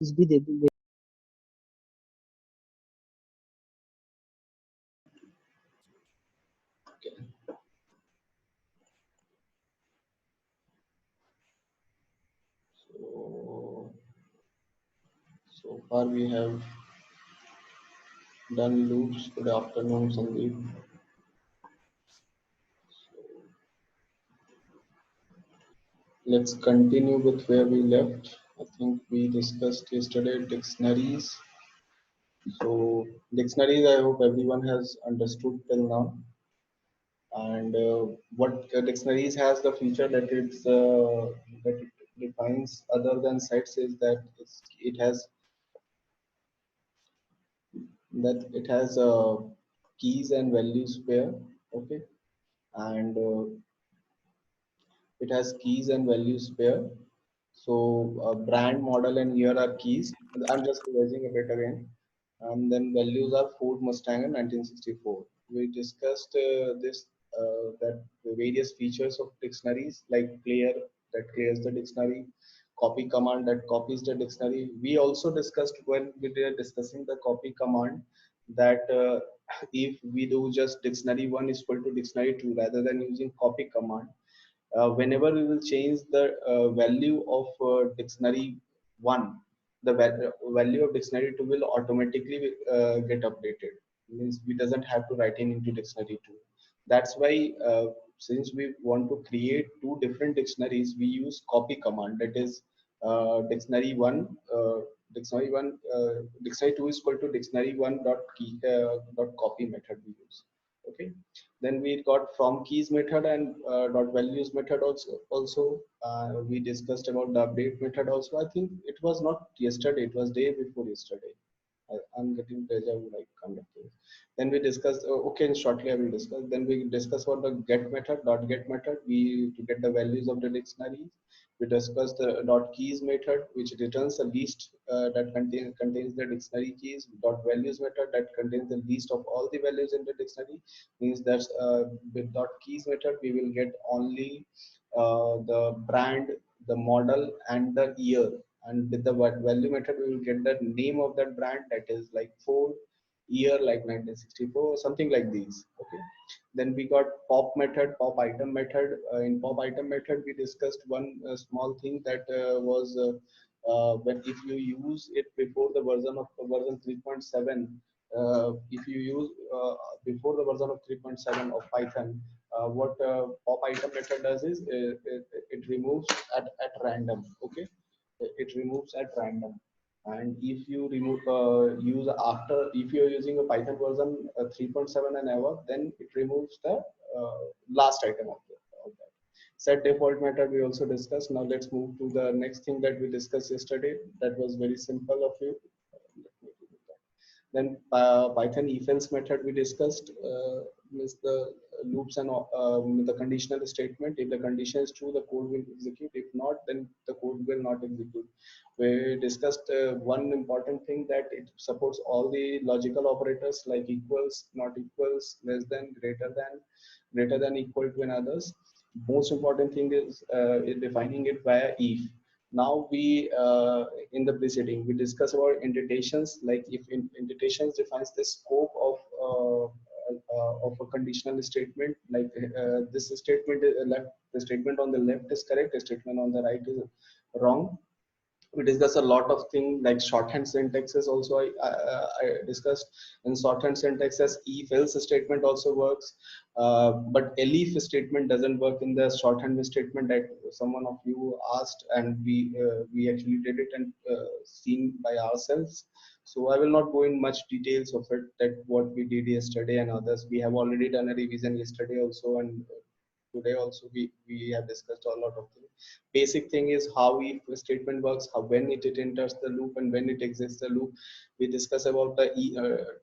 Is भी दे दूँ So, so far we have done loops. Good afternoon, Sandeep. Let's continue with where we left. I think we discussed yesterday dictionaries. So dictionaries, I hope everyone has understood till now. And what dictionaries has the feature that it defines other than sets is that it has keys and values pair. Okay, and it has keys and values pair. So brand, model, and year are keys. I'm just revising a bit again. And then values are Ford Mustang and 1964. We discussed this that the various features of dictionaries like clear that clears the dictionary, copy command that copies the dictionary. We also discussed when we were discussing the copy command that if we do just dictionary one is equal to dictionary two rather than using copy command, whenever we will change the value of dictionary 1, the value of dictionary 2 will automatically get updated. Means we doesn't have to write in into dictionary 2. That's why since we want to create two different dictionaries, we use copy command. That is dictionary 1 dictionary 2 is equal to dictionary 1 dot key dot copy method we use. Okay, then we got from keys method and dot values method also. We discussed about the update method also. I think it was not yesterday, it was day before yesterday. I'm getting deja vu like kind of things. Then we discussed, okay, and shortly I will discuss. Then we discuss about the get method, dot get method. We to get the values of the dictionaries. We discussed the dot keys method, which returns the list that contains the dictionary keys. Dot values method that contains the list of all the values in the dictionary. Means that with dot keys method we will get only the brand, the model, and the year. And with the value method we will get the name of that brand, that is like Ford, year like 1964, something like these. Okay, then we got pop method, pop item method. In pop item method we discussed one small thing that was when if you use it before the version 3.7, if you use before the version of 3.7 of Python, what pop item method does is it removes at random. Okay, it removes at random. And if you remove use after, if you're using a Python version 3.7 and above, then it removes the last item of that. Set default method we also discussed. Now let's move to the next thing that we discussed yesterday. That was very simple of you. Then Python if-else method we discussed, is the loops and the conditional statement. If the condition is true, the code will execute. If not, then the code will not execute. We discussed one important thing, that it supports all the logical operators like equals, not equals, less than, greater than, equal to, and others. Most important thing is defining it via if. Now we in the preceding we discuss about indentations, like if indentations defines the scope of a conditional statement, like this statement is left, the statement on the left is correct, the statement on the right is wrong. We discuss a lot of things like shorthand syntaxes also. I discussed in shorthand syntaxes if else statement also works, but elif statement doesn't work in the shorthand statement that someone of you asked, and we actually did it and seen by ourselves. So I will not go in much details of it, that what we did yesterday and others. We have already done a revision yesterday also, and today also we have discussed a lot of things. Basic thing is how if statement works, how when it enters the loop and when it exits the loop. We discuss about the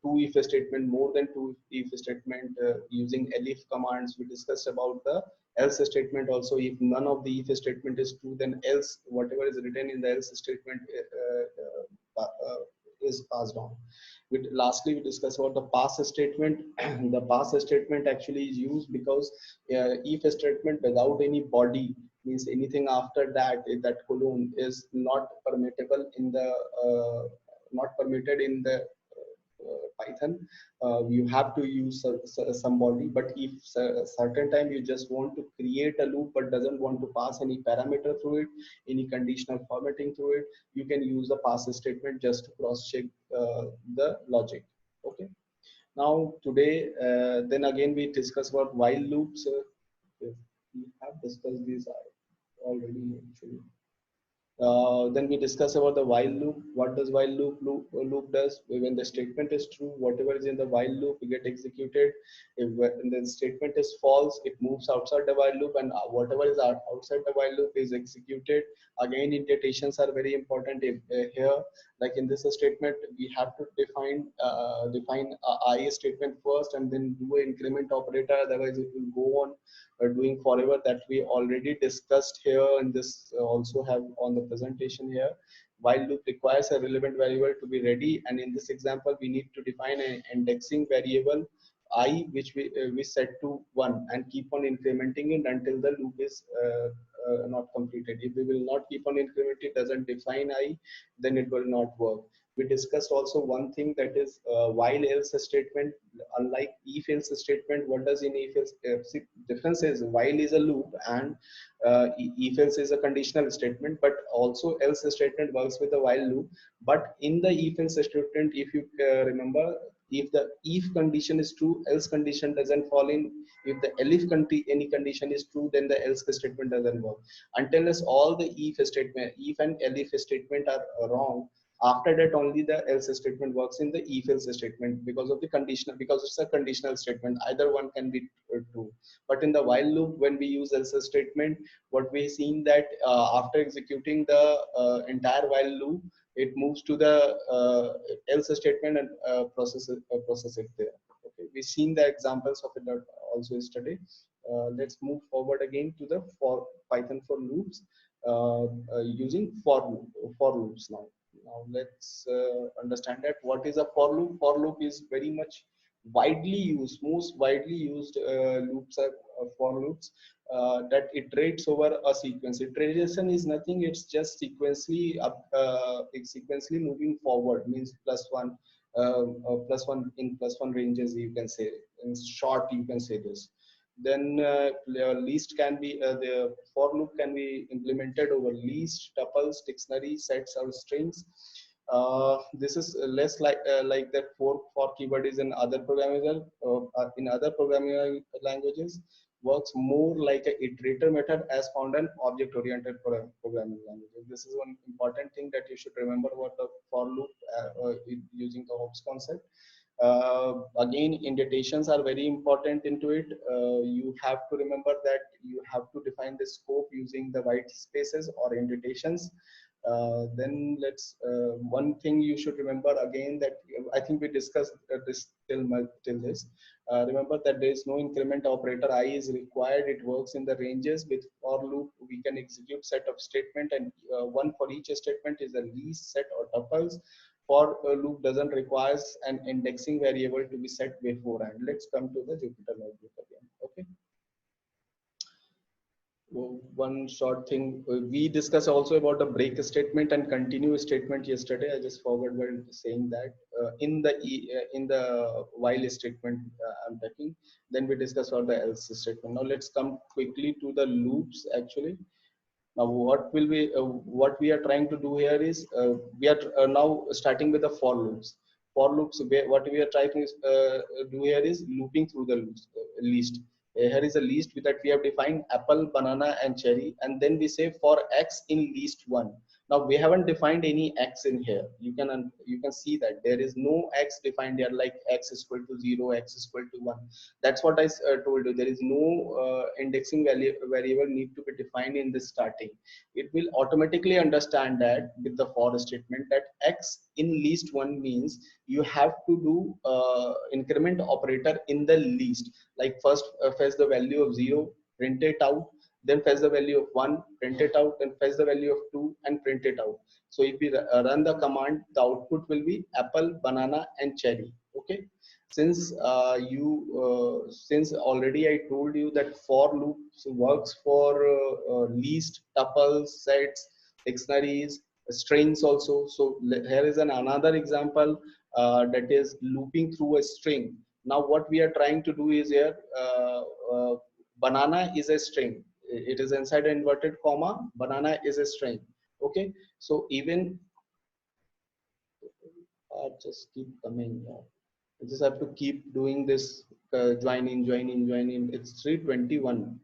two if statement, more than two if statement using elif commands. We discussed about the else statement also. If none of the if statement is true, then else whatever is written in the else statement is passed on. Lastly, we discuss about the pass statement. The pass statement actually is used because if a statement without any body means anything after that, that colon is not permittable in the not permitted in the Python. You have to use some body, but if certain time you just want to create a loop but doesn't want to pass any parameter through it, any conditional formatting through it, you can use the pass statement just to cross check the logic. Okay. Now today, then again we discuss about while loops. We have discussed these already actually. Then we discuss about the while loop. What does while loop does? When the statement is true, whatever is in the while loop will get executed. If when the statement is false, it moves outside the while loop, and whatever is outside the while loop is executed. Again, indentations are very important. If here, like in this statement, we have to define I statement first, and then do an increment operator. Otherwise, it will go on doing forever. That we already discussed here, and this also have on the presentation here. While loop requires a relevant variable to be ready, and in this example we need to define an indexing variable I, which we set to 1 and keep on incrementing it until the loop is not completed. If we will not keep on incrementing, it doesn't define I, then it will not work. We discussed also one thing, that is while else statement. Unlike if else statement, what does in if else difference is, while is a loop and if else is a conditional statement, but also else statement works with a while loop. But in the if else statement, if you remember, if the if condition is true, else condition doesn't fall in. If the elif any condition is true, then the else statement doesn't work. Until as all the if statement, if and elif statement are wrong, after that only the else statement works in the if else statement, because of the conditional, because it's a conditional statement, either one can be true. But in the while loop, when we use else statement, what we seen that after executing the entire while loop, it moves to the else statement and process it there. Okay, we've seen the examples of it also yesterday. Let's move forward again to the for Python for loops, using for loops now. Now let's understand that what is a for loop. For loop is very much widely used, most widely used loops are for loops that iterates over a sequence. Iteration is nothing; it's just sequentially moving forward. Means plus one in plus one ranges. You can say in short, you can say this. Then list can be the for loop can be implemented over list, tuples, dictionary, sets, or strings. This is less like that for keyword is in other programming in other programming languages, works more like a iterator method as found in object oriented programming languages. This is one important thing that you should remember about the for loop using the hops concept. Again, indentations are very important into it. You have to remember that you have to define the scope using the white spaces or indentations. Then let's one thing you should remember again, that I think we discussed this till this. Remember that there is no increment operator. I is required. It works in the ranges. With for loop, we can execute set of statement, and one for each statement is a list, set, or tuples. For loop doesn't requires an indexing variable to be set beforehand. Let's come to the Jupyter notebook again. Okay. One short thing, we discussed also about the break statement and continue statement yesterday. I just forgot while saying that in the while statement I'm talking. Then we discussed about the else statement. Now let's come quickly to the loops actually. Now what we are trying to do here is we are now starting with the for loops. For loops, what we are trying to do here is looping through the loops, list. Here is a list that we have defined apple, banana, and cherry, and then we say for x in list one. Now we haven't defined any x in here. You can see that there is no x defined here, like x is equal to 0, x is equal to 1. That's what I told you. There is no indexing variable need to be defined in this starting. It will automatically understand that with the for statement that x in least one means you have to do increment operator in the least. Like first fetch the value of 0, print it out, then fetch the value of 1, print it out, then fetch the value of 2 and print it out. So if we run the command, the output will be apple, banana and cherry. Okay, since since already I told you that for loop works for least, tuples, sets, dictionaries, strings also. So here is another example that is looping through a string. Now what we are trying to do is here, banana is a string, it is inside inverted comma, banana is a string. Okay, so even just keep coming. I just have to keep doing this. Join in, join in, join in. It's 3:21.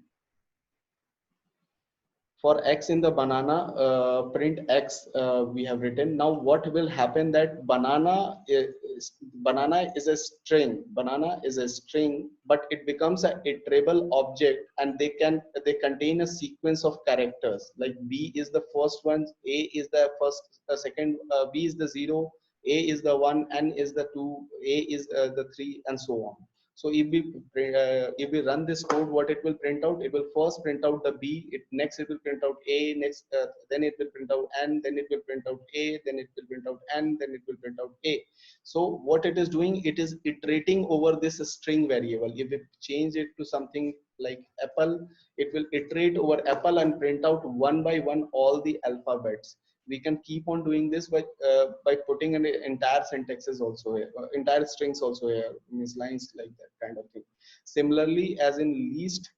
For x in the banana, print x, we have written. Now what will happen that banana is a string. Banana is a string, but it becomes a iterable object, and they contain a sequence of characters. Like b is the first one, a is the first, second, b is the 0, a is the 1, n is the 2, a is the 3, and so on. So if we run this code, what it will print out? It will first print out the b. Next it will print out a. Next then it will print out n. Then it will print out a. Then it will print out n. Then it will print out a. So what it is doing? It is iterating over this string variable. If we change it to something like apple, it will iterate over apple and print out one by one all the alphabets. We can keep on doing this by putting an entire syntaxes also here, entire strings also here, means lines like that kind of thing. Similarly, as in least,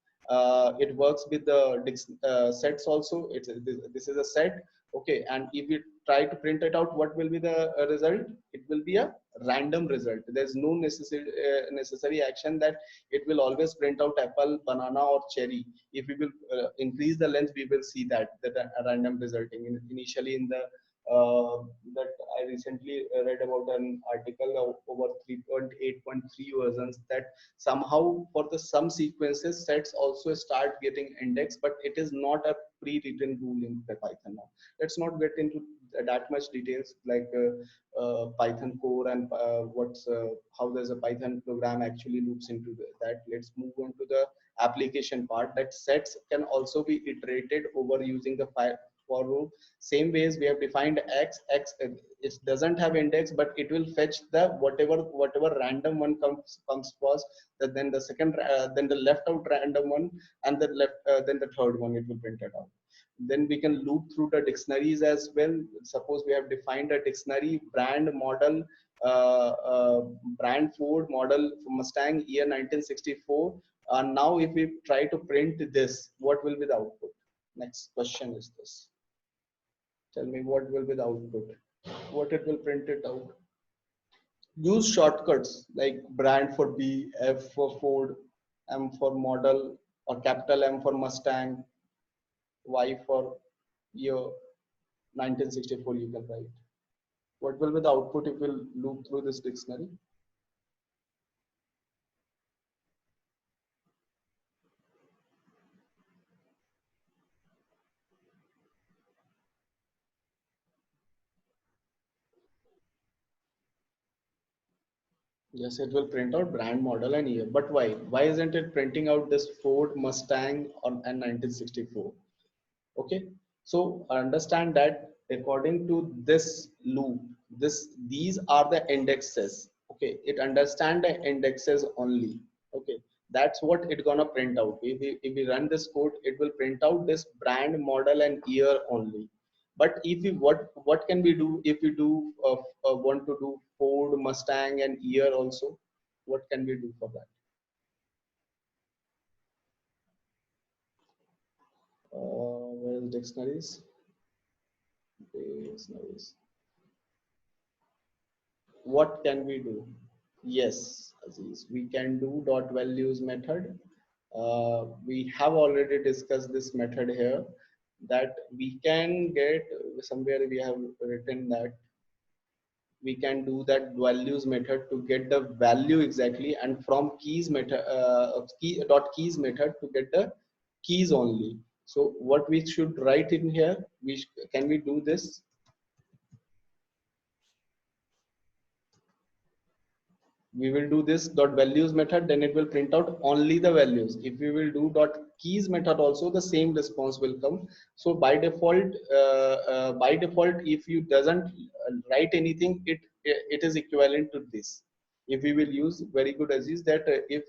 it works with the sets also. This is a set. Okay, and if we try to print it out, what will be the result? It will be a random result. There's no necessary action that it will always print out apple, banana or cherry. If we will increase the length, we will see that a random resulting initially in the that I recently read about an article of over 3.8.3 versions, that somehow for the some sequences sets also start getting indexed, but it is not a pre-written rule in the Python. Now let's not get into that much details, like Python core and what's how does a Python program actually loops into that. Let's move on to the application part, that sets can also be iterated over using the for loop. Same ways we have defined x, it doesn't have index, but it will fetch the whatever random one comes first, then the second, then the left out random one, and the left then the third one, it will print it out. Then we can loop through the dictionaries as well. Suppose we have defined a dictionary, brand, model, brand Ford, model Mustang, year 1964. Now if we try to print this, what will be the output? Next question is this. Tell me what will be the output, what it will print it out. Use shortcuts like brand for B, F for Ford, M for model, or capital M for Mustang, Y for year 1964, you can write. What will be the output if we loop through this dictionary? Yes, it will print out brand, model and year. But why? Why isn't it printing out this Ford Mustang on 1964? Okay, so understand that according to this loop, these are the indexes. Okay, it understand the indexes only. Okay, that's what it gonna print out. If we run this code, it will print out this brand, model and year only. But if we what can we do if we do want to do Ford, Mustang and year also? What can we do for that? Where's dictionaries? Dictionaries. What can we do? Yes, Aziz, we can do dot values method. We have already discussed this method here. that we can get somewhere we have written that we can do that values method to get the value exactly, and from keys method keys method to get the keys only. So what we should write in here, can we do this? We will do this dot values method, then it will print out only the values. If we will do dot keys method also, the same response will come. So by default if you doesn't write anything, it is equivalent to this. If we will use very good as is that if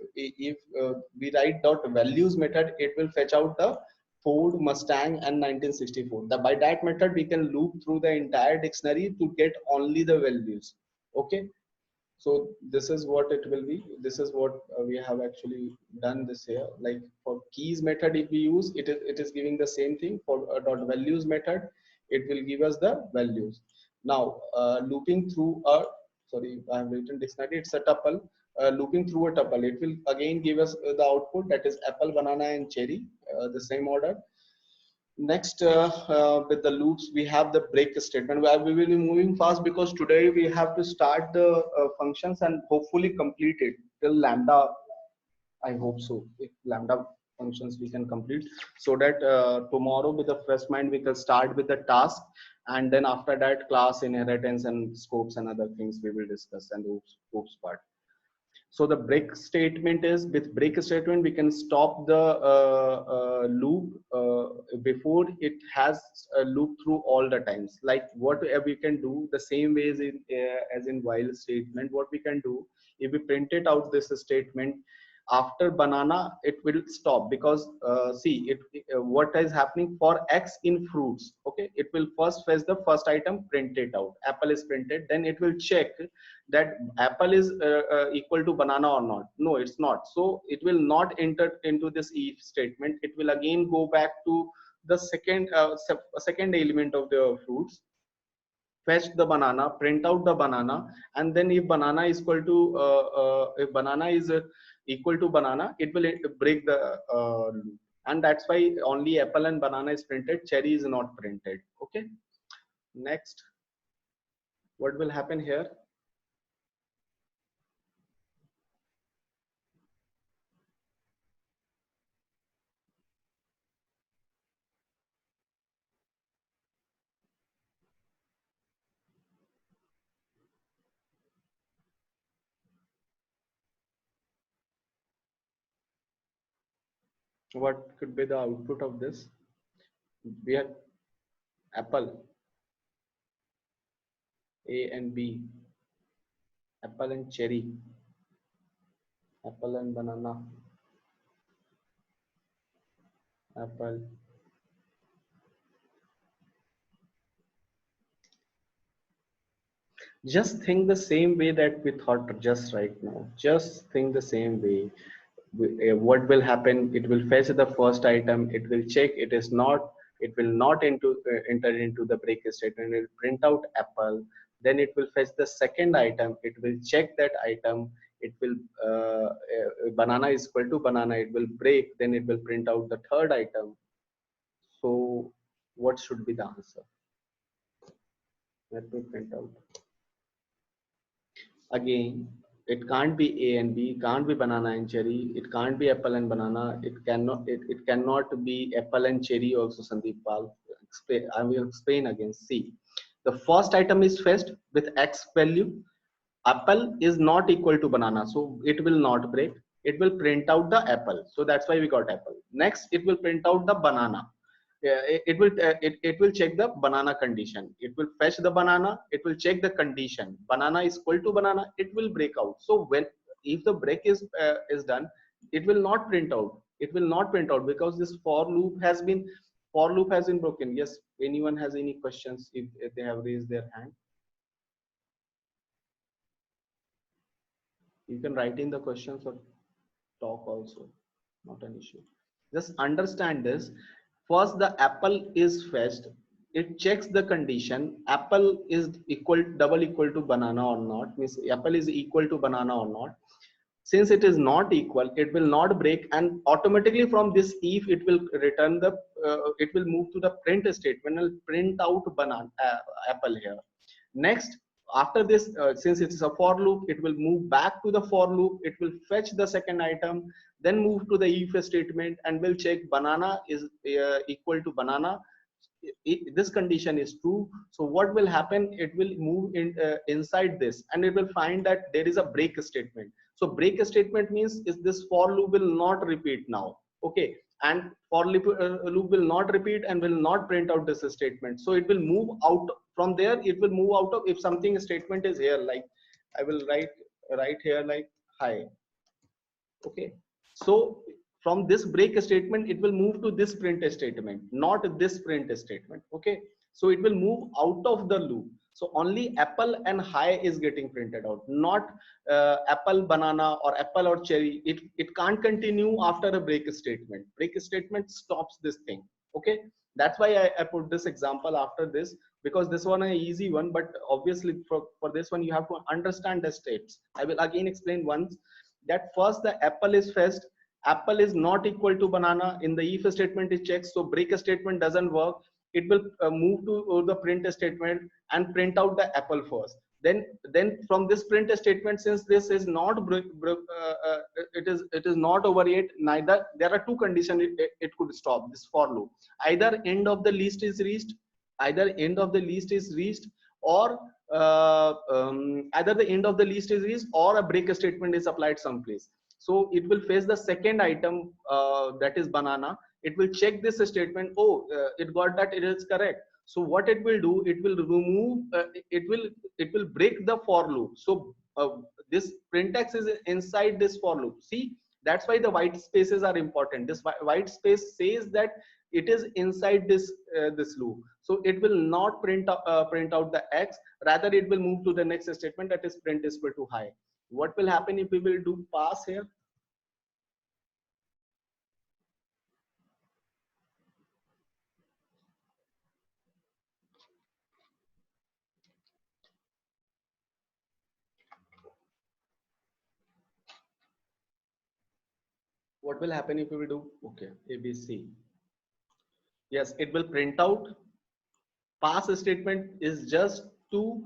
we write dot values method, it will fetch out the Ford, Mustang and 1964. By that method we can loop through the entire dictionary to get only the values. Okay, so this is what it will be. This is what we have actually done this here. Like for keys method, if we use it, it is giving the same thing. For dot values method, it will give us the values. Now looping through a, sorry, I have written dictionary, it's a tuple. Looping through a tuple, it will again give us the output, that is apple, banana and cherry, the same order. Next, with the loops, we have the break statement, where we will be moving fast because today we have to start the functions and hopefully complete it till lambda. I hope so. If lambda functions we can complete, so that tomorrow with a fresh mind we can start with the task, and then after that class inheritance and scopes and other things we will discuss, and the oops part. So the break statement is, with break statement we can stop the loop before it has a loop through all the times. Like what we can do the same way as in while statement, what we can do, if we print it out this statement after banana, it will stop because see what is happening for x in fruits. Okay, it will first fetch the first item, print it out, apple is printed, then it will check that apple is equal to banana or not. No, it's not. So it will not enter into this if statement. It will again go back to the second element of the fruits, fetch the banana, print out the banana, and then if banana is equal to if banana is equal to banana, it will break the loop. And that's why only apple and banana is printed, cherry is not printed. Okay, next, what will happen here? What could be the output of this? We have apple, A and B, apple and cherry, apple and banana, apple. Just think the same way that we thought just right now. Just think the same way. What will happen? It will fetch the first item. It will check. It is not. It will not enter into the break statement. It will print out apple. Then it will fetch the second item. It will check that item. It will banana is equal to banana. It will break. Then it will print out the third item. So what should be the answer? Let me print out. Again, it can't be A and B, can't be banana and cherry, it can't be apple and banana, it cannot be apple and cherry also, Sandeep Pal. I will explain again. See, the first item is fetched with X value. Apple is not equal to banana, so it will not break. It will print out the apple. So that's why we got apple. Next, it will print out the banana. Yeah, it will check the banana condition. It will fetch the banana. It will check the condition. Banana is equal to banana. It will break out. So when, if the break is done, it will not print out. It will not print out because this for loop has been broken. Yes. Anyone has any questions? If they have raised their hand, you can write in the questions or talk also. Not an issue. Just understand this. First, the apple is fetched. It checks the condition. Apple is equal, double equal to banana or not. Means apple is equal to banana or not. Since it is not equal, it will not break, and automatically from this if it will return the it will move to the print statement and print out banana apple here. Next, after this, since it is a for loop, it will move back to the for loop. It will fetch the second item, then move to the if statement, and will check banana is equal to banana. This condition is true. So what will happen? It will move inside this, and it will find that there is a break statement. So break statement means is this for loop will not repeat now. Okay, and for loop will not repeat and will not print out this statement. So it will move out from there. It will move out of, if something statement is here, like I will write here like hi. Okay, so from this break statement it will move to this print statement, not this print statement. Okay, so it will move out of the loop. So only apple and hi is getting printed out, not apple banana or apple or cherry. It can't continue after a break statement. Break statement stops this thing. Okay, that's why I put this example after this, because this one an easy one, but obviously for this one you have to understand the steps. I will again explain once, that first the apple is fetched. Apple is not equal to banana. In the if statement it checks, so break statement doesn't work. It will move to the print statement and print out the apple first. Then from this print statement, since this is not it is not over yet, neither there are two conditions it could stop this for loop. Either end of the list is reached, either end of the list is reached, or either the end of the list is reached or a break statement is applied someplace. So it will face the second item, that is banana. It will check this statement. Oh, it got that, it is correct. So what it will do, it will remove, it will break the for loop. So this printx is inside this for loop. See, that's why the white spaces are important. This white space says that it is inside this loop. So it will not print out the x, rather it will move to the next statement, that is print is equal to high. What will happen if we will do pass here? What will happen if we will do, okay, abc? Yes, it will print out. Pass statement is just to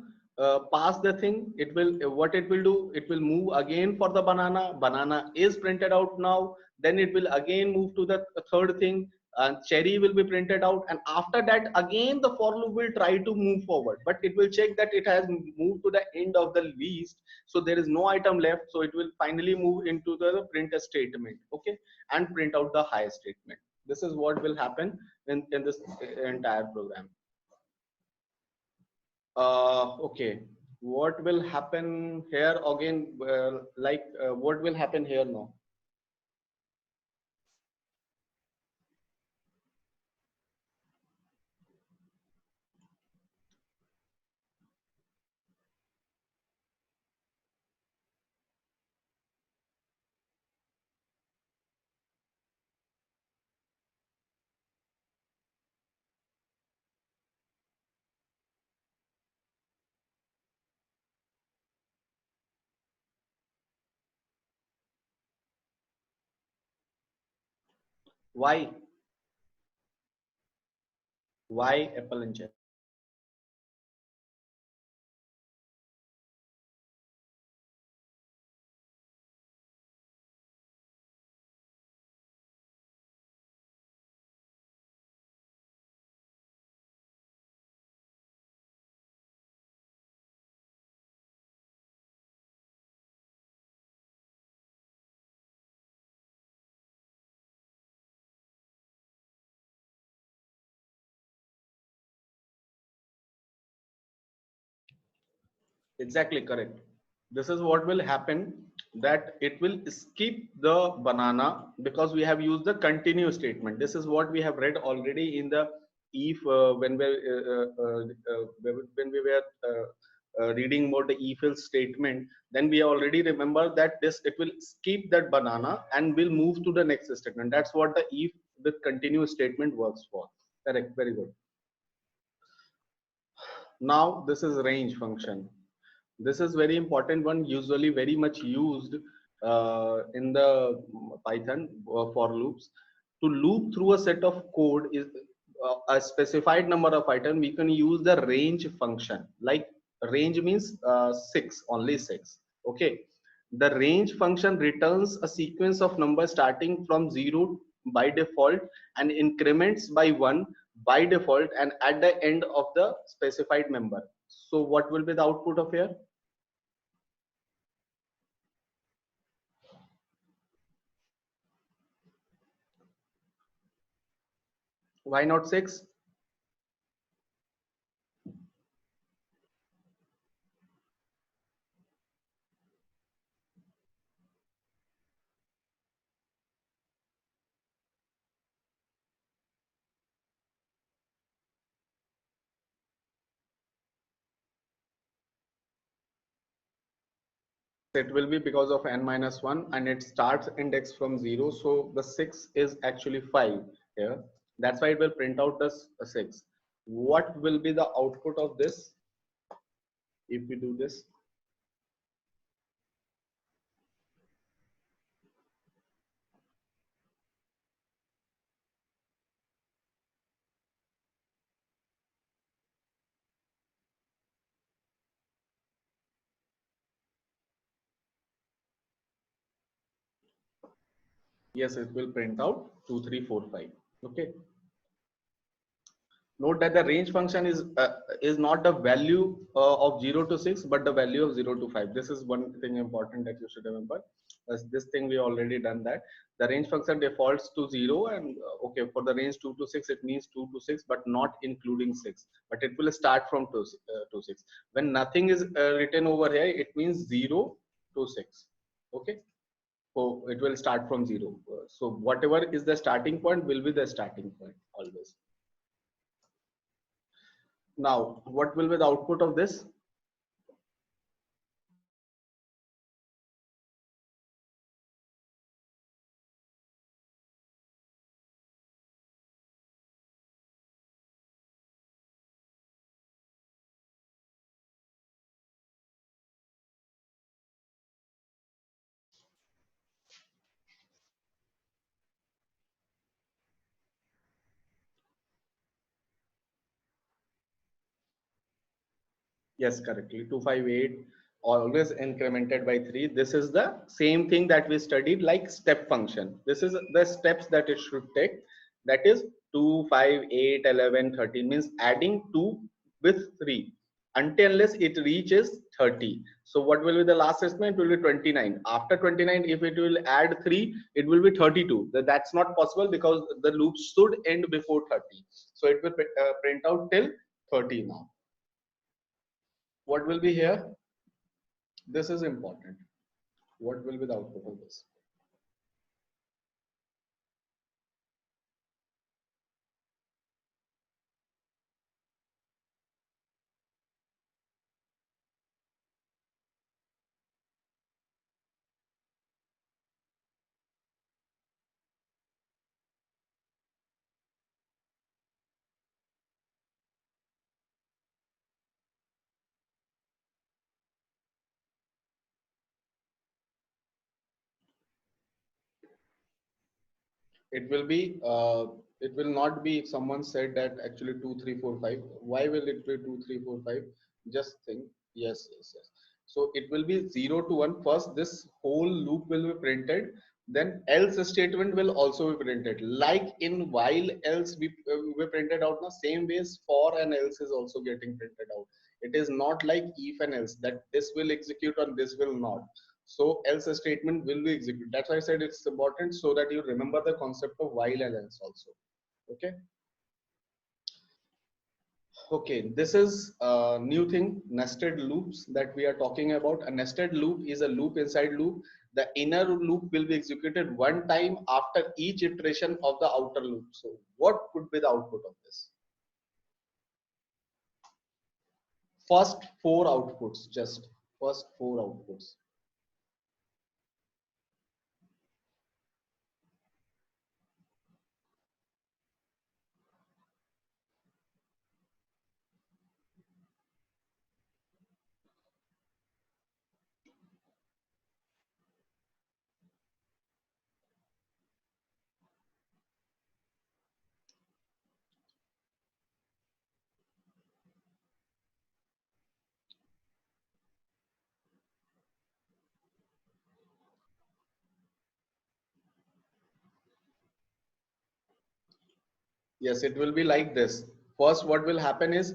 pass the thing. It will, what it will do, it will move again for the banana. Banana is printed out now. Then it will again move to the third thing, and cherry will be printed out. And after that again the for loop will try to move forward, but it will check that it has moved to the end of the list, so there is no item left. So it will finally move into the print statement. Okay, and print out the high statement. This is what will happen in this entire program. Okay, what will happen here again? What will happen here now? Why? Why apple and cherry? Exactly correct. This is what will happen, that it will skip the banana because we have used the continue statement. This is what we have read already in the if when we were reading about the if else statement. Then we already remember that this, it will skip that banana and will move to the next statement. That's what the if with continue statement works for. Correct, very good. Now this is range function. This is very important one, usually very much used in the Python for loops. To loop through a set of code is a specified number of items. We can use the range function. Like range means six, only six. Okay. The range function returns a sequence of numbers starting from zero by default and increments by one by default and at the end of the specified member. So what will be the output of here? Why not six? It will be because of n minus 1 and it starts index from 0. So the 6 is actually 5 here. That's why it will print out the 6. What will be the output of this if we do this? Yes, it will print out 2, 3, 4, 5. Okay. Note that the range function is not the value of 0 to 6 but the value of 0 to 5. This is one thing important that you should remember. As this thing we already done that the range function defaults to 0 and okay, for the range 2 to 6 it means 2 to 6 but not including 6, but it will start from 2 to 6. When nothing is written over here it means 0 to 6. Okay, so it will start from 0. So whatever is the starting point will be the starting point always. Now, what will be the output of this? Yes, correctly. 258 always incremented by 3. This is the same thing that we studied like step function. This is the steps that it should take. That is 2, 5, 8, 11, 13 means adding 2 with 3 until unless it reaches 30. So what will be the last statement? It will be 29. After 29, if it will add 3, it will be 32. That's not possible because the loop should end before 30. So it will print out till 30 now. What will be here? This is important. What will be the output of this? It will be, it will not be if someone said that actually 2, 3, 4, 5. Why will it be 2, 3, 4, 5? Just think. Yes, yes, yes. So it will be 0 to 1. First, this whole loop will be printed. Then else statement will also be printed. Like in while else we printed out now, same ways for and else is also getting printed out. It is not like if and else that this will execute or this will not. So else a statement will be executed. That's why I said it's important so that you remember the concept of while and else also. Okay. Okay, this is a new thing, nested loops that we are talking about. A nested loop is a loop inside loop. The inner loop will be executed one time after each iteration of the outer loop. So what could be the output of this? First four outputs, just first four outputs. Yes, it will be like this. First, what will happen is,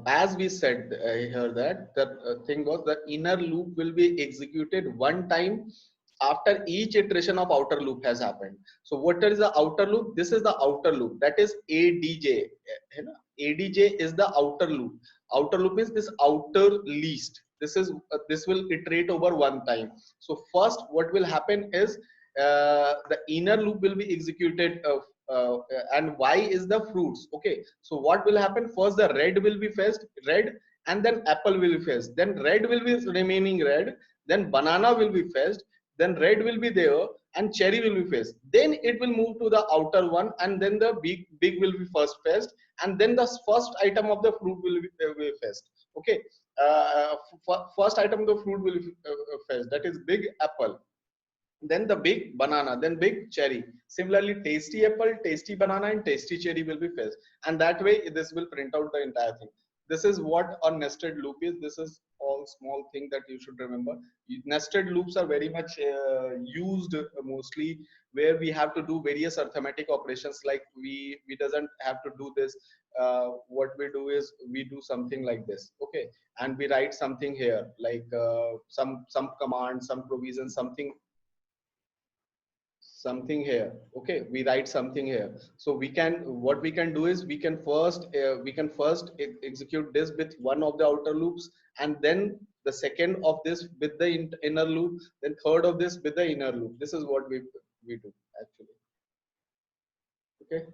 as we said here, that the thing was the inner loop will be executed one time after each iteration of outer loop has happened. So what is the outer loop? This is the outer loop. That is ADJ. ADJ is the outer loop. Outer loop is this outer least. This will iterate over one time. So first, what will happen is the inner loop will be executed. Uh, and Y is the fruits. Okay, so what will happen? First, the red will be fetched, red, and then apple will be fetched. Then red will be remaining red. Then banana will be fetched. Then red will be there, and cherry will be fetched. Then it will move to the outer one, and then the big will be first fetched, and then the first item of the fruit will be fetched. Okay, first item of the fruit will be fetched. That is big apple, then the big banana, then big cherry. Similarly, tasty apple, tasty banana, and tasty cherry will be fetched. And that way, this will print out the entire thing. This is what a nested loop is. This is all small thing that you should remember. Nested loops are very much used mostly where we have to do various arithmetic operations. Like we doesn't have to do this. What we do is we do something like this. Okay, and we write something here like some command, some provision, something here. Okay, we write something here. So we can, what we can do is we can first execute this with one of the outer loops, and then the second of this with the inner loop, then third of this with the inner loop. This is what we do actually. Okay,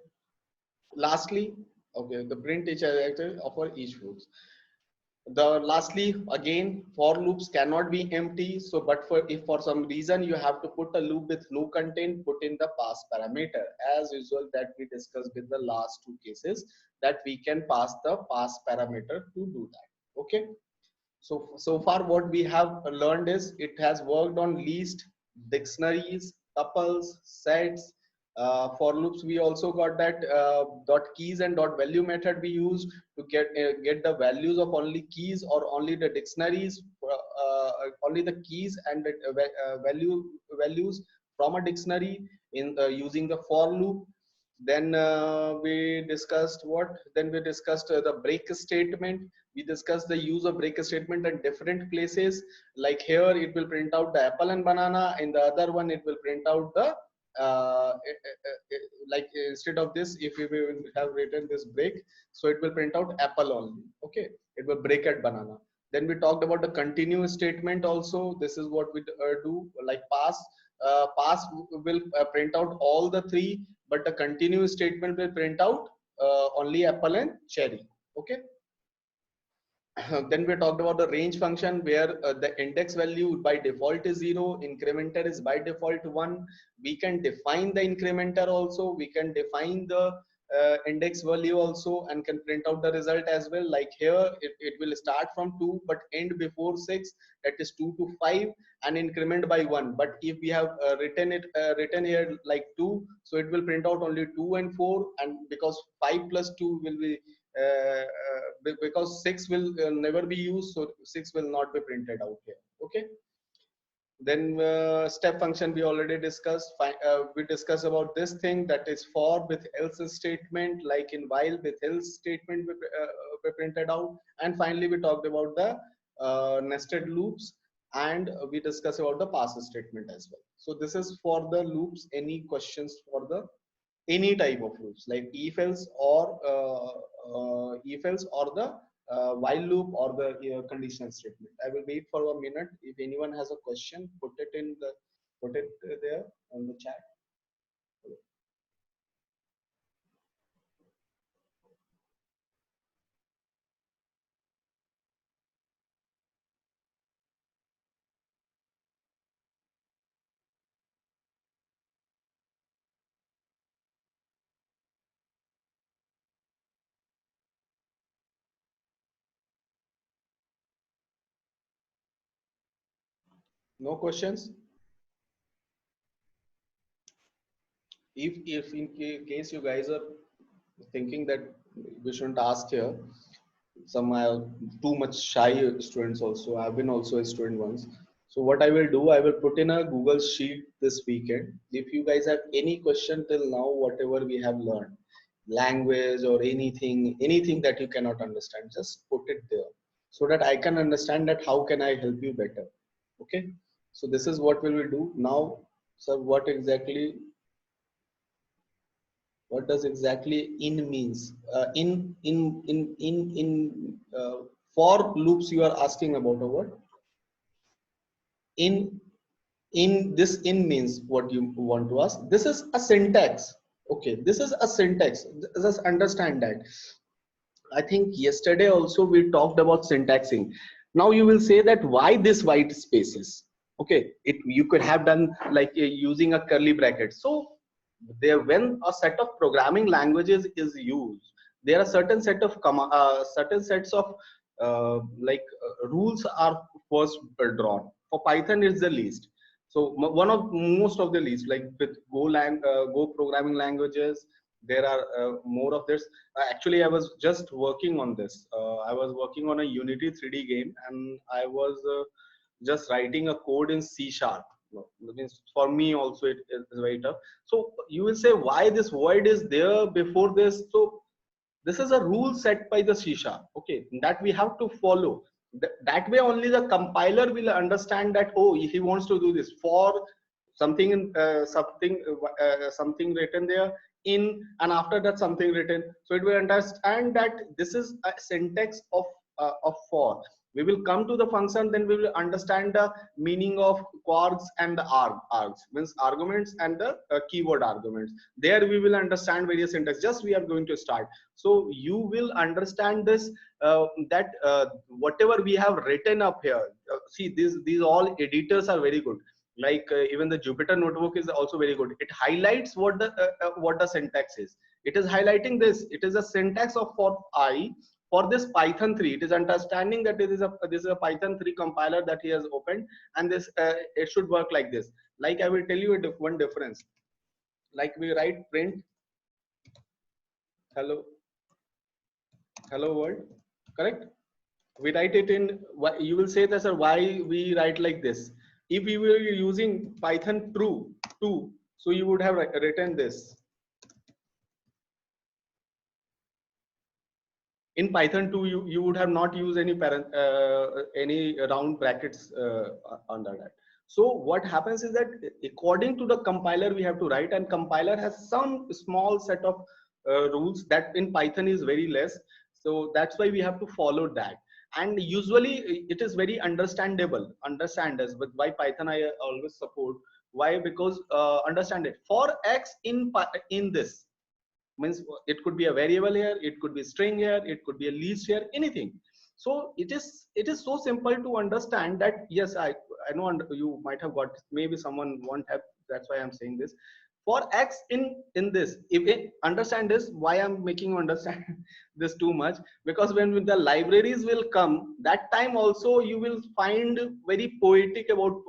lastly, okay, the print each character for each fruit. The lastly, again, for loops cannot be empty. So but for, if for some reason you have to put a loop with no content, put in the pass parameter as usual, that we discussed with the last two cases, that we can pass the pass parameter to do that. Okay, so far what we have learned is it has worked on list, dictionaries, tuples, sets. For loops, we also got that dot keys and dot value method we use to get the values of only keys or only the dictionaries, only the keys and the values from a dictionary in using the for loop. Then we discussed what? Then we discussed the break statement. We discussed the use of break statement at different places. Like here, it will print out the apple and banana. In the other one, it will print out the like instead of this, if we will have written this break, so it will print out apple only. Okay, it will break at banana. Then we talked about the continuous statement also. This is what we do, like pass. Pass will print out all the three, but the continuous statement will print out only apple and cherry. Okay. Then we talked about the range function where the index value by default is 0, incrementer is by default 1. We can define the incrementer also, we can define the index value also, and can print out the result as well. Like here it will start from 2 but end before 6, that is 2 to 5, and increment by 1. But if we have written here like 2, so it will print out only 2 and 4, and because 5 plus 2 will be because 6 will never be used, so 6 will not be printed out here. Okay, then step function we already discussed. We discussed about this thing, that is for with else statement, like in while with else statement we printed out. And finally we talked about the nested loops, and we discussed about the pass statement as well. So this is for the loops. Any questions for the any type of loops like if else or if else or the while loop or the conditional statement? I will wait for a minute. If anyone has a question, put it there on the chat. No questions? If in case you guys are thinking that we shouldn't ask here, some too much shy students also, I've been also a student once. So what I will do, I will put in a Google sheet this weekend. If you guys have any question till now, whatever we have learned, language or anything that you cannot understand, just put it there so that I can understand that how can I help you better. Okay, so this is what we will do now. So what does exactly in means? In for loops you are asking about, or what? In this in means what you want to ask. This is a syntax. Okay, this is a syntax. Just understand that. I think yesterday also we talked about syntaxing. Now you will say that why this white spaces? Okay, it you could have done like using a curly bracket. So there, when a set of programming languages is used, there are certain sets of rules are first drawn. For Python, it's the least. So one of most of the least, like with Go programming languages, there are more of this. Actually, I was just working on this. I was working on a Unity 3D game, and I was just writing a code in C sharp. That means for me also it is very tough. So you will say why this void is there before this. So this is a rule set by the C sharp. Okay, that we have to follow. That way only the compiler will understand that, oh, if he wants to do this for something written there in, and after that something written, so it will understand that this is a syntax of for. We will come to the function, then we will understand the meaning of quarks and the args means arguments and the keyword arguments. There we will understand various syntax. Just we are going to start, so you will understand this, that whatever we have written up here, see these all editors are very good. Like even the Jupyter notebook is also very good. It highlights what the syntax is. It is highlighting this. It is a syntax of for I. For this Python 3, it is understanding that this is a Python 3 compiler that he has opened, and this it should work like this. Like I will tell you one difference. Like we write print hello world, correct? We write it in, you will say that, sir, why we write like this? If we were using Python true 2, so you would have written this. In Python 2, you would have not used any round brackets under that. So what happens is that according to the compiler we have to write, and compiler has some small set of rules that in Python is very less. So that's why we have to follow that. And usually it is very understand us, but why Python I always support. Why? Because understand it. For X in this means it could be a variable here, it could be a string here, it could be a list here, anything. So it is so simple to understand that, yes, I know you might have got, maybe someone won't have, that's why I'm saying this. For X in this, if it understand this, why I'm making you understand this too much, because when the libraries will come, that time also you will find very poetic about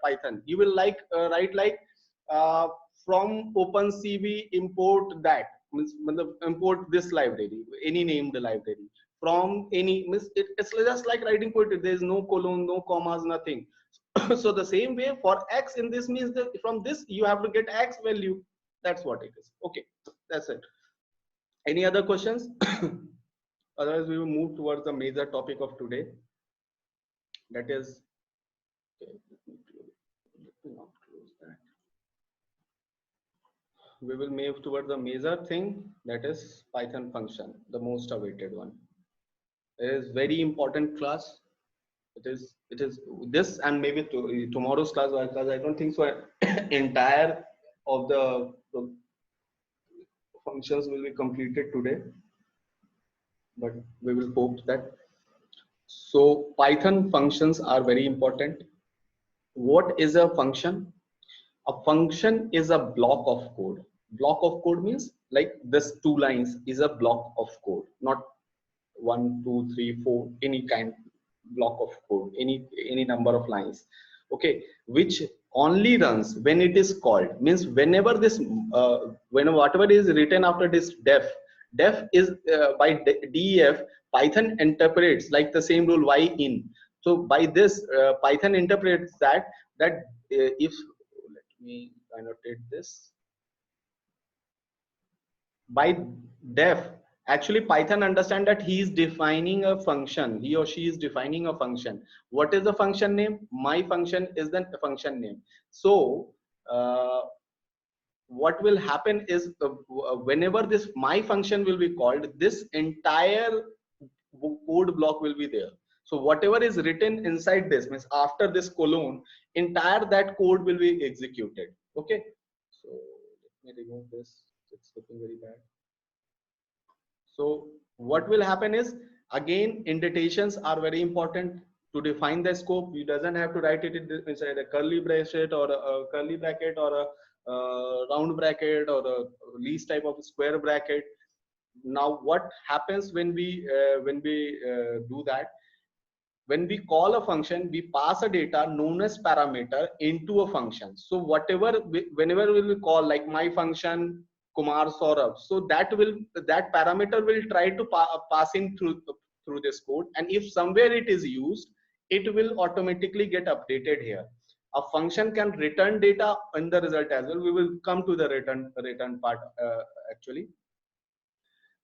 Python. You will write like uh, from OpenCV import that, means import this library, any named library from any, means it's just like writing poetry. There is no colon, no commas, nothing. So the same way for X in this means that from this you have to get X value. That's what it is. Okay, that's it. Any other questions? Otherwise we will move towards the major topic of today, that is, okay, let me not close that. We will move towards the major thing, that is Python function, the most awaited one. It is very important class. It is this, and maybe tomorrow's class, because I don't think so entire of the functions will be completed today, but we will hope that. So Python functions are very important. What is a function? A function is a block of code. Block of code means like this 2 lines is a block of code, not 1, 2, 3, 4, any kind block of code, any number of lines. Okay, which only runs when it is called. Means whenever this, whenever whatever is written after this def is by def, Python interprets like the same rule y in. So by this, Python interprets that if, let me annotate this. by def, actually Python understand that he is defining a function, he or she is defining a function. What is the function name? My function is the function name. So what will happen is whenever this my function will be called, this entire code block will be there. So whatever is written inside this means after this colon, entire that code will be executed. Okay, so let me remove this, it's looking very bad. So what will happen is, again, indentations are very important to define the scope. You doesn't have to write it inside a curly bracket or a curly bracket or a round bracket or a least type of square bracket. Now what happens when we do that? When we call a function, we pass a data known as parameter into a function. So whenever we will call like my function Kumar Saurabh, so that parameter will try to pass in through this code, and if somewhere it is used, it will automatically get updated here. A function can return data in the result as well. We will come to the return part actually.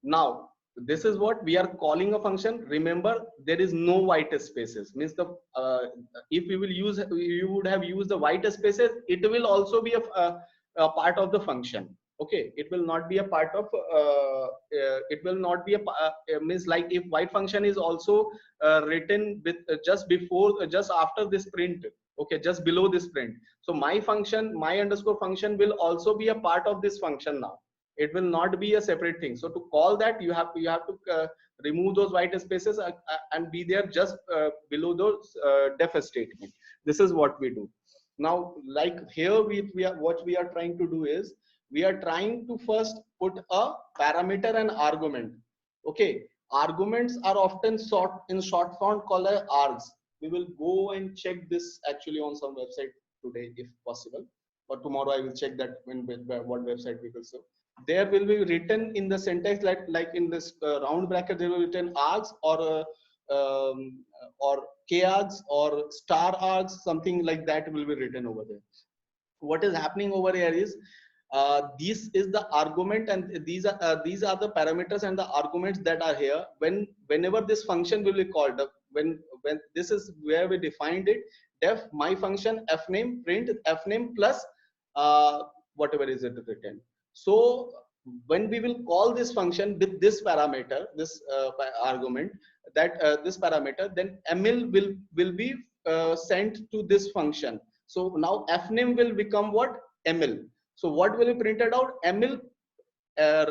Now this is what we are calling a function. Remember, there is no white spaces, means the if you will use, you would have used the white spaces, it will also be a part of the function. Okay, it will not be a part of it will not be means like if white function is also written with just before just after this print, okay, just below this print. So my function, my underscore function will also be a part of this function now. It will not be a separate thing. So to call that, you have to remove those white spaces and be there just below those def statement. This is what we do. Now like here we are, what we are trying to do is, we are trying to first put a parameter and argument. Okay, arguments are often short form called as args. We will go and check this actually on some website today if possible, or tomorrow I will check that when what website we will serve. There will be written in the syntax like in this round bracket, there will be written args or k args or star args, something like that will be written over there. What is happening over here is, this is the argument and these are the parameters and the arguments that are here. Whenever this function will be called, when this is where we defined it, def my function fname print fname plus whatever is it written. So when we will call this function with this parameter, this argument, that this parameter, then ml will be sent to this function. So now fname will become what? ml. So what will be printed out? ml uh,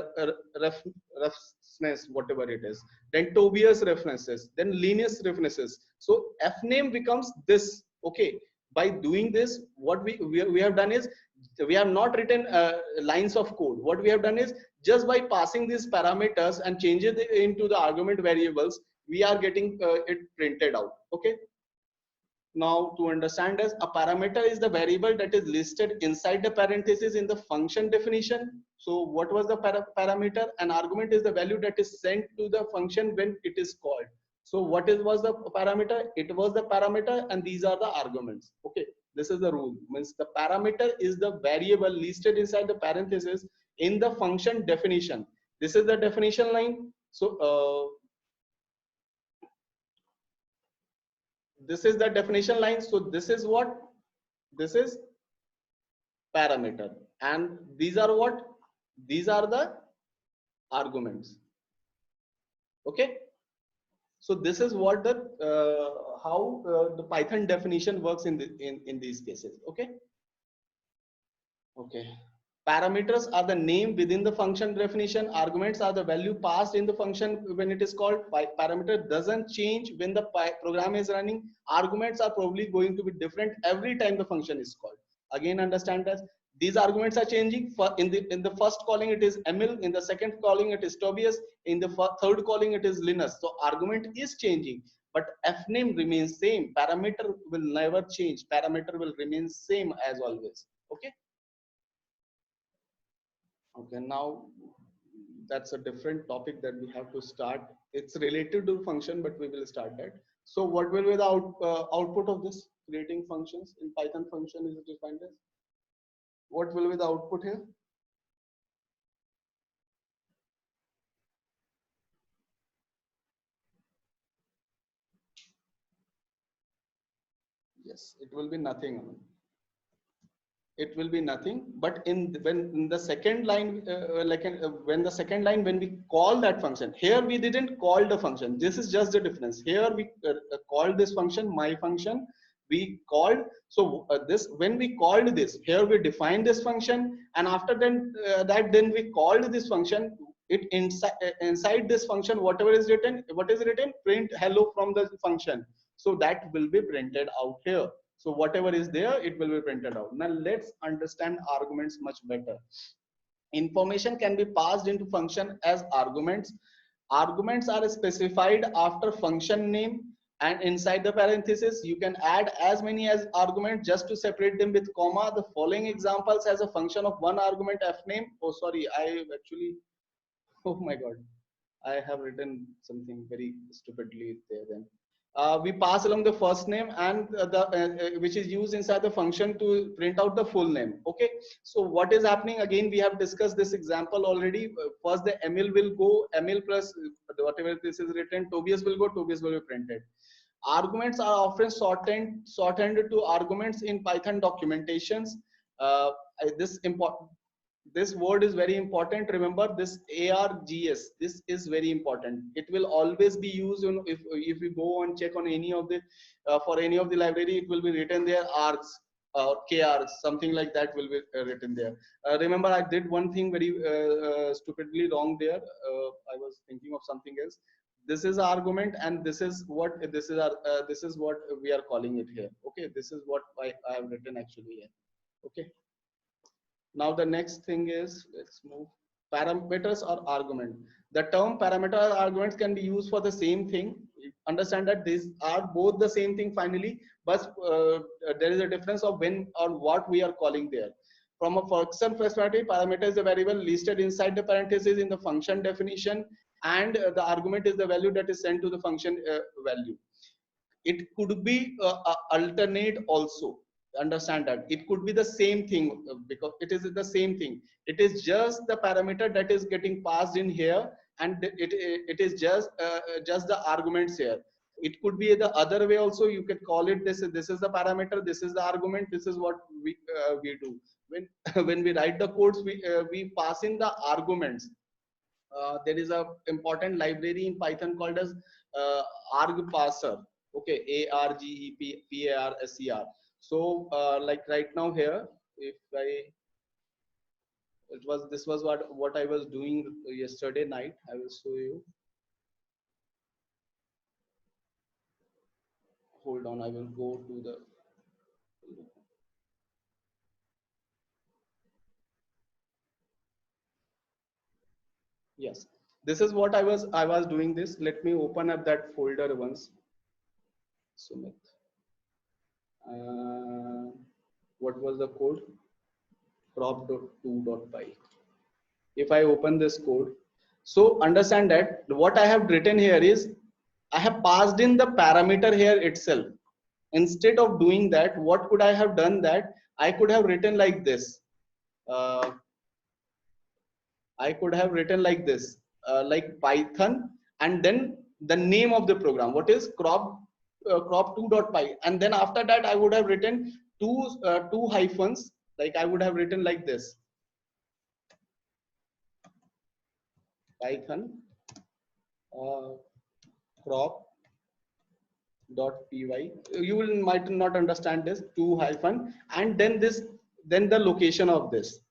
reference, whatever it is. Then Tobias references, then Linus references. So fname becomes this. Okay. By doing this, what we have done is, we have not written lines of code. What we have done is, just by passing these parameters and changing it into the argument variables, we are getting it printed out. Okay. Now to understand this, a parameter is the variable that is listed inside the parenthesis in the function definition. So what was the parameter? An argument is the value that is sent to the function when it is called. So was the parameter? It was the parameter and these are the arguments. Okay, this is the rule. Means the parameter is the variable listed inside the parenthesis in the function definition. This is the definition line. So this is the definition line. So this is what? This is parameter, and these are what? These are the arguments. Okay. So this is what the how the Python definition works in these cases. Okay. Okay. Parameters are the name within the function definition. Arguments are the value passed in the function when it is called. Parameter doesn't change when the program is running. Arguments are probably going to be different every time the function is called. Again, understand that these arguments are changing. In the first calling it is Emil, in the second calling it is Tobias, in the third calling it is Linus. So argument is changing, but fname remains same. Parameter will never change. Parameter will remain same as always. Okay. Okay, now that's a different topic that we have to start. It's related to function, but we will start that. So what will be the output of this creating functions in Python? Function is defined as, what will be the output here? Yes, it will be nothing. It will be nothing. But when in the second line, when the second line, when we call that function, here we didn't call the function. This is just the difference. Here we called this function, my function. We called, so this, when we called this, here we defined this function, and after then then we called this function. It inside this function, whatever is written, what is written, print hello from the function. So that will be printed out here. So whatever is there, it will be printed out. Now let's understand arguments much better. Information can be passed into function as arguments. Arguments are specified after function name, and inside the parenthesis you can add as many as arguments just to separate them with comma. The following examples as a function of one argument f name. Oh sorry, I actually, oh my god, I have written something very stupidly there then. We pass along the first name and which is used inside the function to print out the full name. Okay, so what is happening, again we have discussed this example already. First the Emil will go, Emil plus whatever this is written, Tobias will go, Tobias will be printed. Arguments are often shortened to arguments in Python documentations. uh, this important, this word is very important. Remember this args, this is very important. It will always be used, you know, if we go and check on any of the for any of the library, it will be written there args krs, something like that will be written there. Remember I did one thing very stupidly wrong there. I was thinking of something else. This is argument and this is what this is our this is what we are calling it here. Okay, this is what I have written actually here. Okay, now the next thing is, let's move, parameters or argument. The term parameter or arguments can be used for the same thing. Understand that these are both the same thing finally, but there is a difference of when or what we are calling there. From a function perspective, parameter is a variable listed inside the parentheses in the function definition, and the argument is the value that is sent to the function value. It could be alternate also. Understand that it could be the same thing, because it is the same thing. It is just the parameter that is getting passed in here, and it is just the arguments here. It could be the other way also. You can call it this is the parameter, this is the argument. This is what we do when when we write the codes. We pass in the arguments. There is a important library in Python called as argparser. Okay, argparser. So like right now here, if I, it was, this was what I was doing yesterday night. I will show you. Hold on, I will go to the, yes, this is what I was doing this. Let me open up that folder once. Sumit, what was the code? Crop.2.py. If I open this code, so understand that what I have written here is I have passed in the parameter here itself. Instead of doing that, what could I have done? That I could have written like this. I could have written like this, like Python, and then the name of the program. What is crop2.py, and then after that I would have written two hyphens. Like I would have written like this, Python crop.py. You will might not understand this, two hyphen, and then this, then the location of this.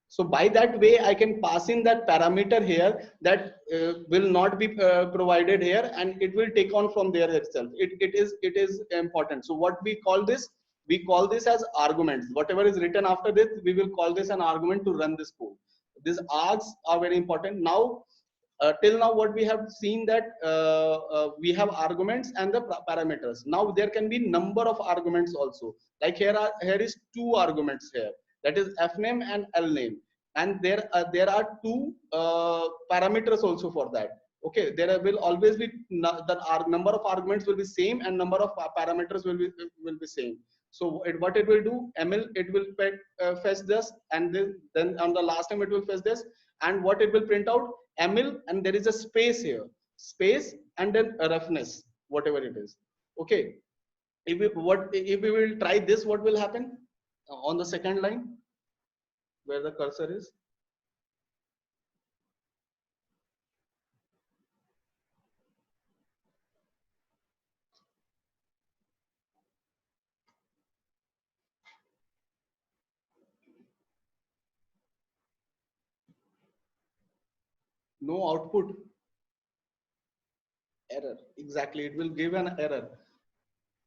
So by that way, I can pass in that parameter here that will not be provided here, and it will take on from there itself. It is important. So what we call this? We call this as arguments. Whatever is written after this, we will call this an argument to run this code. These args are very important. Now, till now what we have seen that we have arguments and the parameters. Now there can be number of arguments also. Like here is two arguments here, that is fname and lname, and there are two parameters also for that. Okay, there will always be the number of arguments will be same and number of parameters will be same. So what it will do, ml, it will fetch this, and then on the last time it will fetch this, and what it will print out, ml, and there is a space here, space, and then a roughness, whatever it is. Okay, if we will try this, what will happen on the second line where the cursor is? No output. Error. Exactly, it will give an error.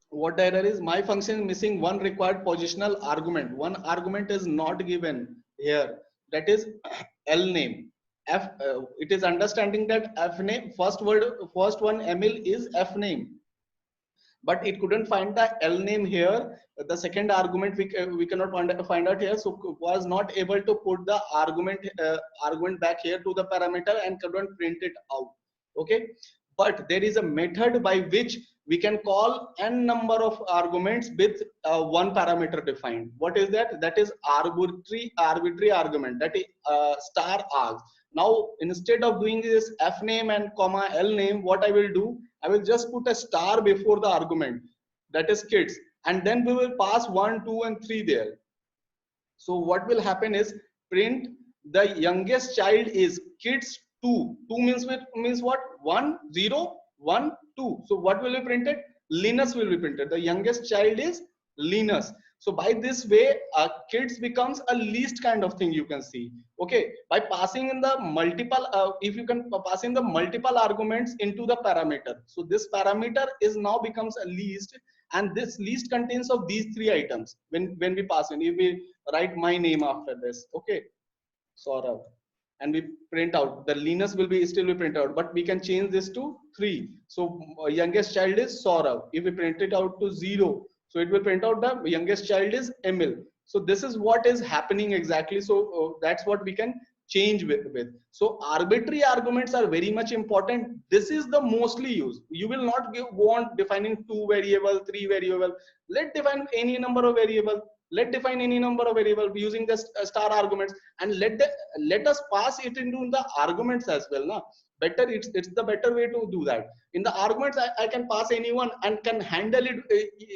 What the error is? My function is missing one required positional argument. One argument is not given here, that is L name. It is understanding that F name, first one Emil is F name, but it couldn't find the L name here. The second argument we cannot find out here, so was not able to put the argument back here to the parameter and couldn't print it out. Okay, but there is a method by which we can call n number of arguments with one parameter defined. What is that? That is arbitrary argument, that is star args. Now instead of doing this F name and comma L name, what I will do, I will just put a star before the argument, that is kids, and then we will pass 1, 2 and 3 there. So what will happen is, print the youngest child is kids 2. 2 means what? 1, 0, 1, 2. So what will be printed? Linus will be printed. The youngest child is Linus. So by this way, kids becomes a least kind of thing, you can see. Okay, by passing in the multiple, if you can pass in the multiple arguments into the parameter. So this parameter is now becomes a least, and this least contains of these three items. When we pass in, if we write my name after this, okay, Saurav, and we print out, the Linus will be still be printed out, but we can change this to 3. So youngest child is Saurav. If we print it out to 0, so it will print out the youngest child is Emil. So this is what is happening exactly. So that's what we can change with. So arbitrary arguments are very much important. This is the mostly used. You will not go on defining 2 variable, 3 variable. Let define any number of variable. Let define any number of variable using the star arguments, and let us pass it into the arguments as well. Na? Better, it's the better way to do that. In the arguments, I can pass anyone and can handle it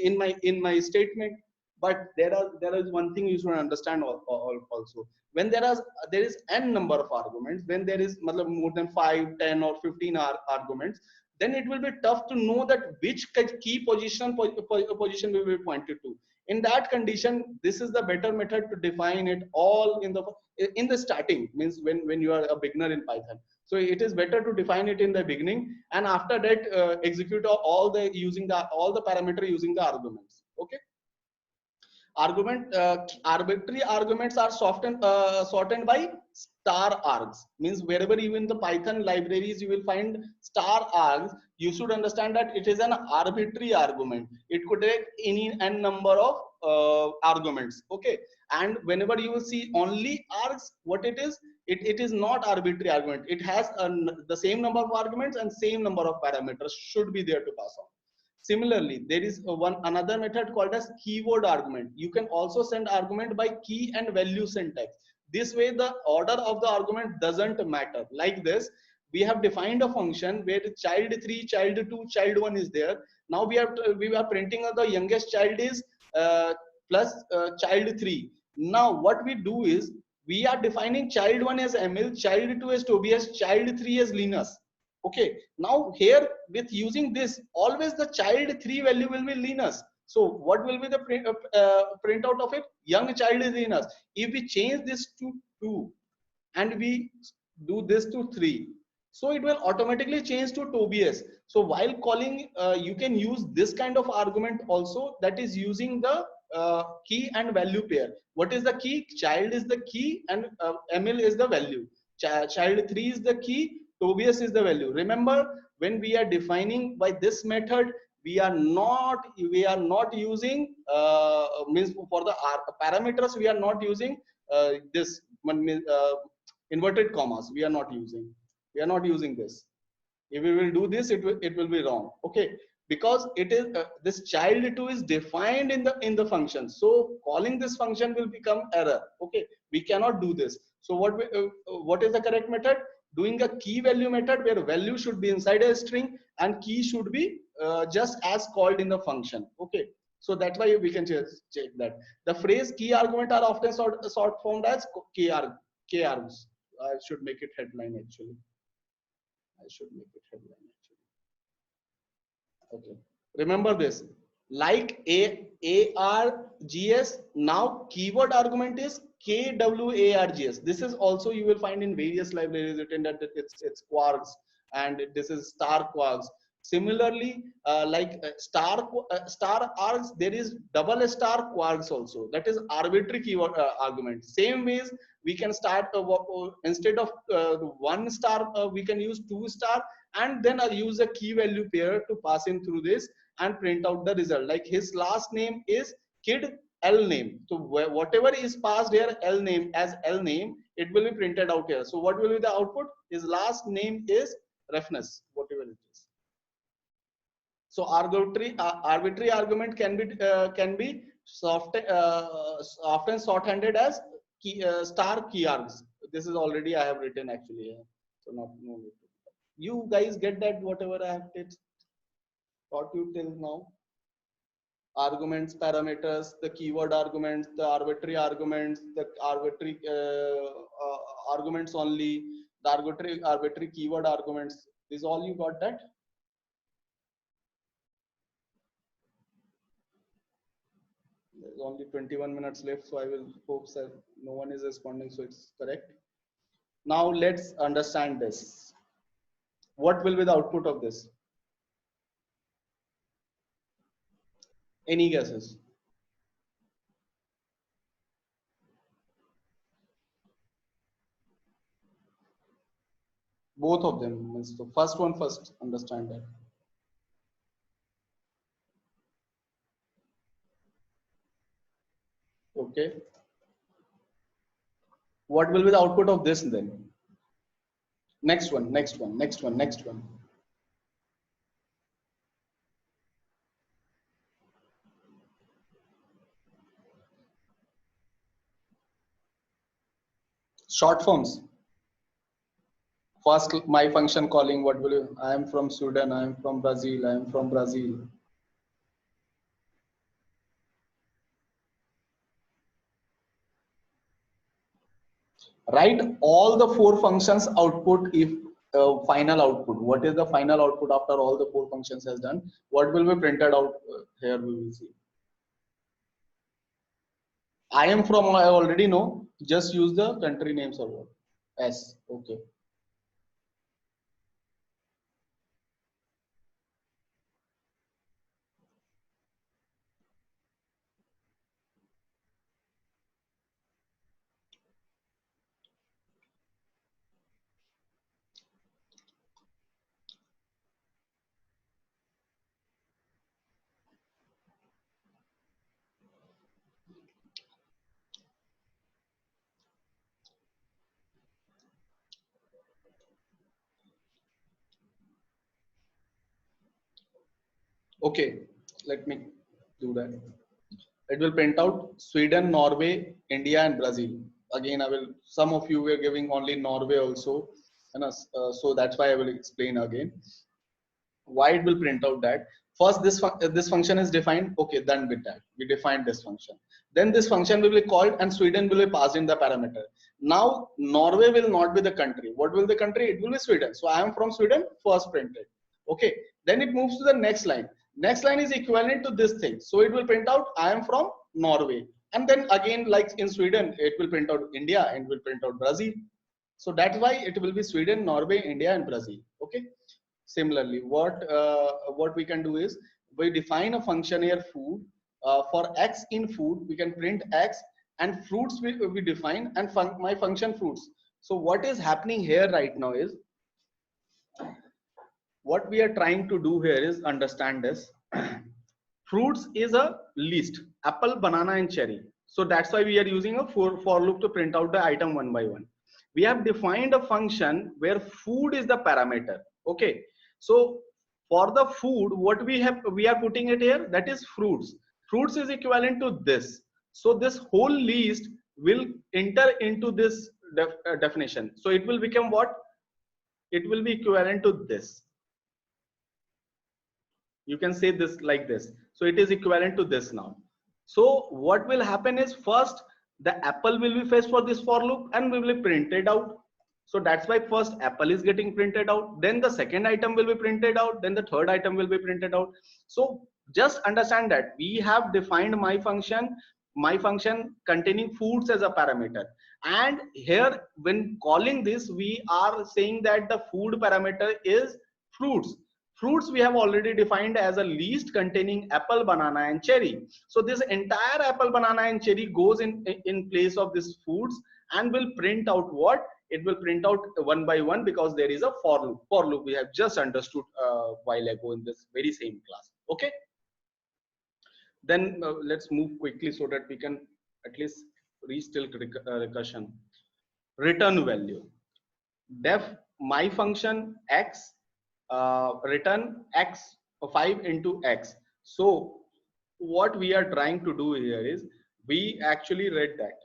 in my statement. But there is one thing you should understand also. When there is n number of arguments, when there is more than 5, 10 or 15 arguments, then it will be tough to know that which key position will be pointed to. In that condition, this is the better method to define it all in the starting, means when you are a beginner in Python. So it is better to define it in the beginning, and after that execute all the parameter using the arguments. Okay. Arbitrary arguments are sorted by star args, means wherever you in the Python libraries you will find star args, you should understand that it is an arbitrary argument. It could take any n number of arguments. Okay, and whenever you will see only args, what it is, it is not arbitrary argument. It has the same number of arguments and same number of parameters should be there to pass on. Similarly, there is another method called as keyword argument. You can also send argument by key and value syntax. This way, the order of the argument doesn't matter. Like this, we have defined a function where child 3, child 2, child 1 is there. Now we are printing the youngest child is plus child 3. Now what we do is, we are defining child 1 as Emil, child 2 as Tobias, child 3 as Linus. Okay, now here with using this, always the child 3 value will be Linus. So what will be the printout of it? Young child is Linus. If we change this to 2 and we do this to 3, so it will automatically change to Tobias. So while calling, you can use this kind of argument also, that is using the key and value pair. What is the key? Child is the key and Emil is the value. Child 3 is the key, Tobias is the value. Remember, when we are defining by this method, we are not using means for the parameters, we are not using this inverted commas. We are not using this. If we will do this, it will be wrong. Okay, because it is this child 2 is defined in the function, so calling this function will become error. Okay, we cannot do this. So what is the correct method? doing a key value method where value should be inside a string and key should be just as called in the function. Okay, so that's why we can check that the phrase key argument are often short formed as KRs. I should make it headline actually. I should make it headline actually. Okay, remember this, like ARGS. Now keyword argument is KWARGS. This is also you will find in various libraries written that it's quarks, and this is star quarks. Similarly, star args, there is double star quarks also. That is arbitrary keyword argument. Same ways we can start instead of one star, we can use two star, and then use a key value pair to pass in through this and print out the result. Like his last name is Kid L name. So whatever is passed here L name as L name, it will be printed out here. So what will be the output? His last name is Refness, whatever it is. So arbitrary argument can be often shorthanded as star key args. This is already I have written actually here. So no need to. You guys get that whatever I have taught you till now? Arguments, parameters, the keyword arguments, the arbitrary arguments, the arbitrary arguments only, the arbitrary keyword arguments. Is all you got that? There's only 21 minutes left, so I will hope that no one is responding, so it's correct. Now let's understand this. What will be the output of this? Any guesses? Both of them. So first one first, understand that. Okay. What will be the output of this then? Next one, next one, next one, next one. Short forms. First, my function calling, what will you? I am from Sweden, I am from Brazil, I am from Brazil. Write all the four functions output if final output. What is the final output after all the four functions has done? What will be printed out here? We will see. I am from, I already know. Just use the country name server. S. Okay. Okay, let me do that. It will print out Sweden, Norway, India, and Brazil. Again, I will. Some of you were giving only Norway also, and so that's why I will explain again why it will print out that. First, this function is defined. Okay, done with that. We defined this function. Then this function will be called, and Sweden will be passed in the parameter. Now Norway will not be the country. What will the country? It will be Sweden. So I am from Sweden. First printed. Okay. Then it moves to the next line. Next line is equivalent to this thing. So it will print out I am from Norway. And then again, like in Sweden, it will print out India and will print out Brazil. So that's why it will be Sweden, Norway, India, and Brazil. Okay. Similarly, what we can do is we define a function here food. For X in food, we can print X, and fruits we define, and my function fruits. So what is happening here right now is, what we are trying to do here is understand this. Fruits is a list: apple, banana, and cherry. So that's why we are using a for loop to print out the item one by one. We have defined a function where food is the parameter. Okay, so for the food, what we are putting it here, that is fruits. Fruits is equivalent to this. So this whole list will enter into this definition. So it will become what? it will be equivalent to this. You can say this like this. So it is equivalent to this now. So what will happen is, first the apple will be fetched for this for loop and we will print it out. So that's why first apple is getting printed out, then the second item will be printed out, then the third item will be printed out. So just understand that we have defined my function containing foods as a parameter, and here when calling this we are saying that the food parameter is fruits. Fruits we have already defined as a list containing apple, banana and cherry. So this entire apple, banana and cherry goes in place of this foods and will print out what? It will print out one by one, because there is a for loop. For loop we have just understood while ago in this very same class. Okay. Then let's move quickly so that we can at least reach till recursion. Return value. Def my function x return x 5 into x. So what we are trying to do here is, we actually read that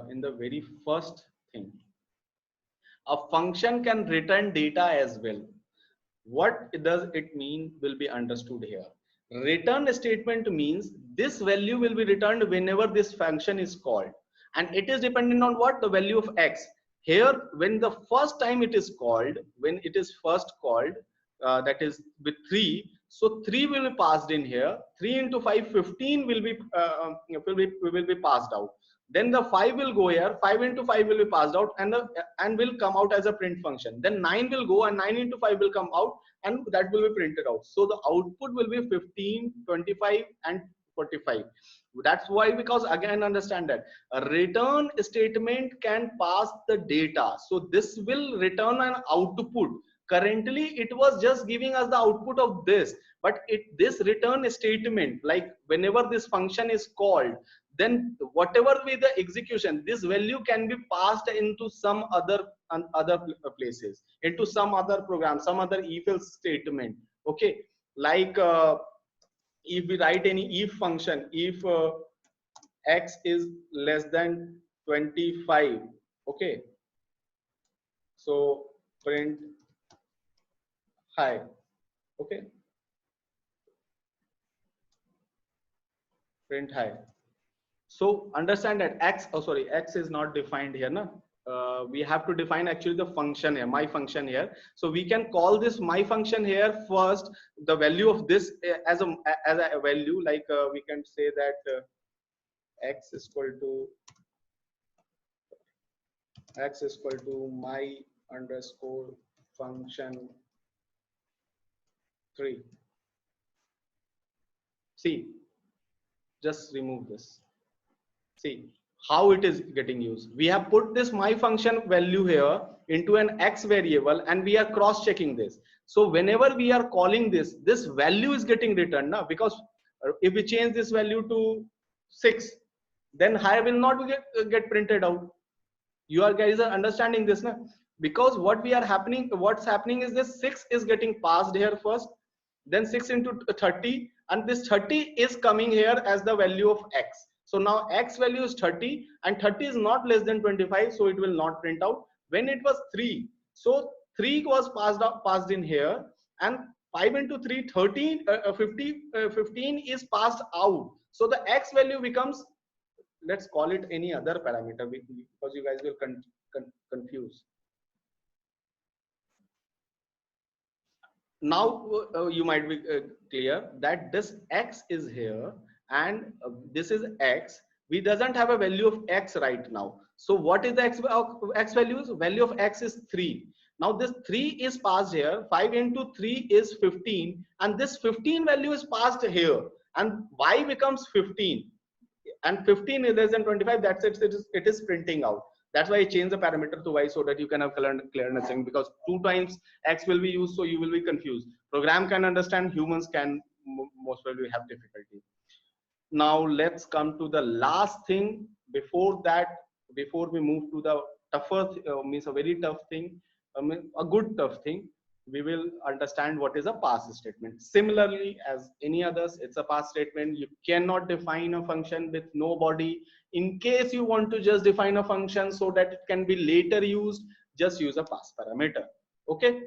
in the very first thing. A function can return data as well. What does it mean will be understood here. Return statement means this value will be returned whenever this function is called, and it is dependent on what? The value of x. Here when the first time it is called, when it is first called, that is with 3, so 3 will be passed in here. 3 into 5, 15 will be passed out. Then the 5 will go here, 5 into 5 will be passed out, and will come out as a print function. Then 9 will go, and 9 into 5 will come out, and that will be printed out. So the output will be 15, 25 and 45. That's why, because again understand that a return statement can pass the data. So this will return an output. Currently it was just giving us the output of this, but this return statement, like whenever this function is called, then whatever be the execution, this value can be passed into some other places, into some other program, some other if else statement. Okay, like if we write any if function, if x is less than 25, okay, so print hi. Okay, print hi. So understand that x, x is not defined here, na? We have to define actually the function here, my function here. So we can call this my function here first, the value of this as a value, like we can say that x is equal to my underscore function 3. See, just remove this. See how it is getting used. We have put this my function value here into an x variable, and we are cross checking this. So whenever we are calling this value is getting returned now, because if we change this value to 6, then hi will not get printed out. You are guys are understanding this now? Because what's happening is this 6 is getting passed here first, then 6 into 30, and this 30 is coming here as the value of x. So now x value is 30, and 30 is not less than 25, so it will not print out. When it was 3, so 3 was passed in here, and 5 into 3, 13, 15 is passed out. So the x value becomes, let's call it any other parameter, because you guys will confuse. Now you might be clear that this x is here, and this is x. We doesn't have a value of x right now. So what is the x values? Value of x is 3. Now this 3 is passed here. 5 into 3 is 15, and this 15 value is passed here, and y becomes 15, and 15 is less than 25. That's it. It is printing out. That's why I change the parameter to y, so that you can have clearness, because 2 times x will be used, so you will be confused. Program can understand, humans can most probably have difficulty. Now let's come to the last thing. Before that, before we move to the tougher means a very tough thing, a good tough thing, we will understand what is a pass statement. Similarly, as any others, it's a pass statement. You cannot define a function with no body. In case you want to just define a function so that it can be later used, just use a pass parameter. Okay,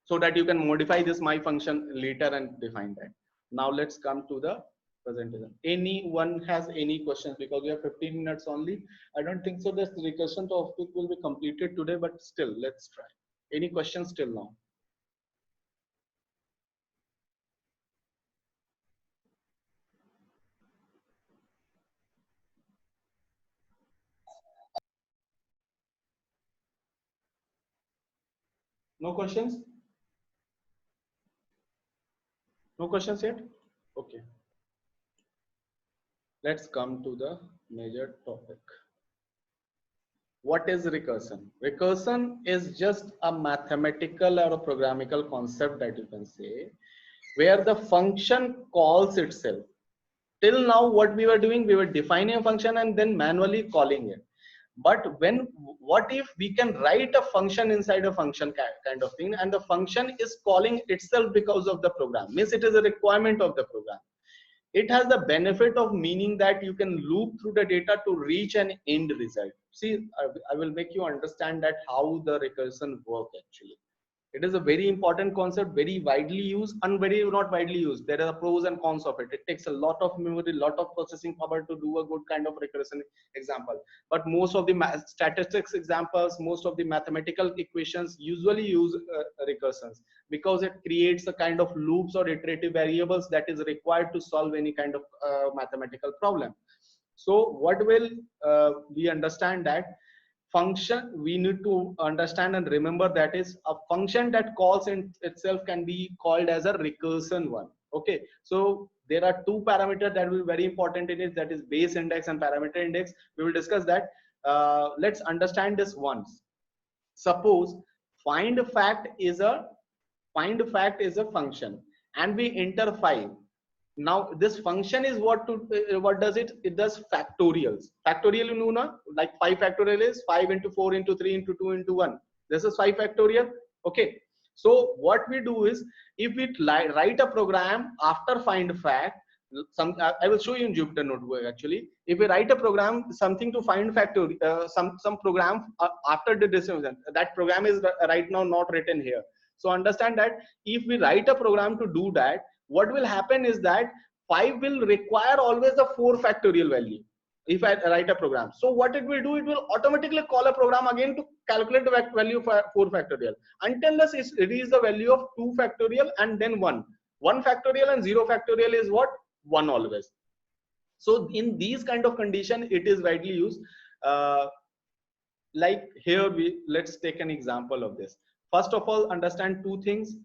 so that you can modify this my function later and define that. Now let's come to the presentation. Anyone has any questions? Because we have 15 minutes only. I don't think so this recursion topic will be completed today, but still let's try. Any questions till now? No questions? No questions yet? Okay. Let's come to the major topic. What is recursion? Recursion is just a mathematical or a programmatical concept that you can say, where the function calls itself. Till now, what we were doing, we were defining a function and then manually calling it. But what if we can write a function inside a function kind of thing, and the function is calling itself because of the program, means it is a requirement of the program. It has the benefit of meaning that you can loop through the data to reach an end result. See, I will make you understand that how the recursion work actually. It is a very important concept, very widely used and very not widely used. There are pros and cons of it. It takes a lot of memory, lot of processing power to do a good kind of recursion example. But most of the statistics examples, most of the mathematical equations usually use recursions, because it creates a kind of loops or iterative variables that is required to solve any kind of mathematical problem. So what will we understand that function, we need to understand and remember that is a function that calls in itself can be called as a recursion one. Okay, so there are two parameters that will be very important in it, that is base index and parameter index. We will discuss that. Let's understand this once. Suppose find fact is a function and we enter 5. Now this function is what does it does factorials. Factorial, you know na? Like 5 factorial is 5 into 4 into 3 into 2 into 1. This is 5 factorial. Okay, so what we do is, if we write a program after find fact, I will show you in Jupyter Notebook actually. If we write a program something to find factorial, some program after the decision, that program is right now not written here. So understand that if we write a program to do that, what will happen is that 5 will require always the 4 factorial value if I write a program. So what it will do, it will automatically call a program again to calculate the value for 4 factorial until it is the value of 2 factorial and then 1. 1 factorial and 0 factorial is what? 1 always. So in these kind of condition, it is widely used. Like here, let's take an example of this. First of all, understand two things.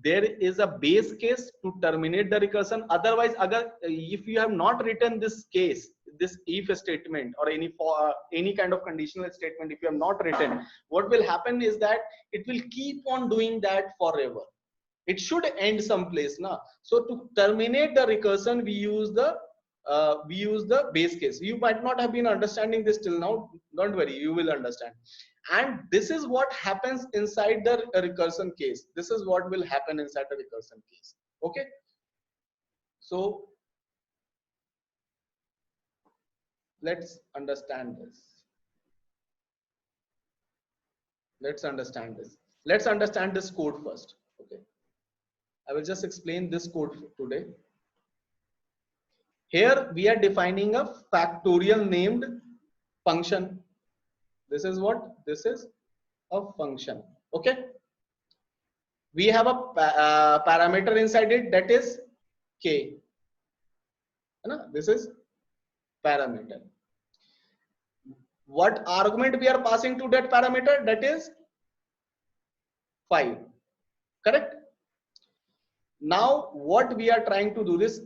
There is a base case to terminate the recursion. Otherwise, if you have not written this case, this if statement or any kind of conditional statement, if you have not written, what will happen is that it will keep on doing that forever. It should end someplace now. So to terminate the recursion, we use the base case. You might not have been understanding this till now. Don't worry, you will understand. And this is what happens inside the recursion case. This is what will happen inside the recursion case. Okay. So let's understand this. Let's understand this code first. Okay. I will just explain this code today. Here we are defining a factorial named function. This is what? This is a function. Okay. We have a parameter inside it, that is k. This is parameter. What argument we are passing to that parameter? That is 5. Correct? Now what we are trying to do this,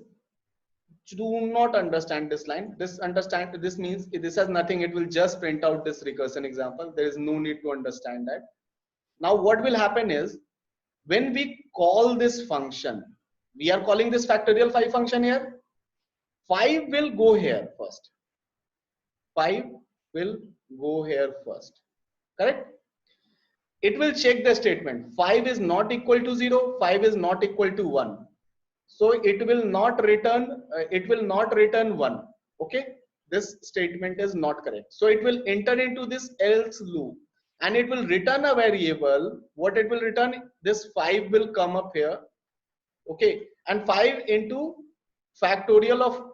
do not understand this line. This means this has nothing. It will just print out this recursion example. There is no need to understand that. Now what will happen is, when we call this function, we are calling this factorial 5 function here. 5 will go here first. 5 will go here first. Correct? it will check the statement. 5 is not equal to 0, 5 is not equal to 1. So it will not return 1. Okay, this statement is not correct. So it will enter into this else loop and it will return a variable. What it will return? This 5 will come up here. Okay, and 5 into factorial of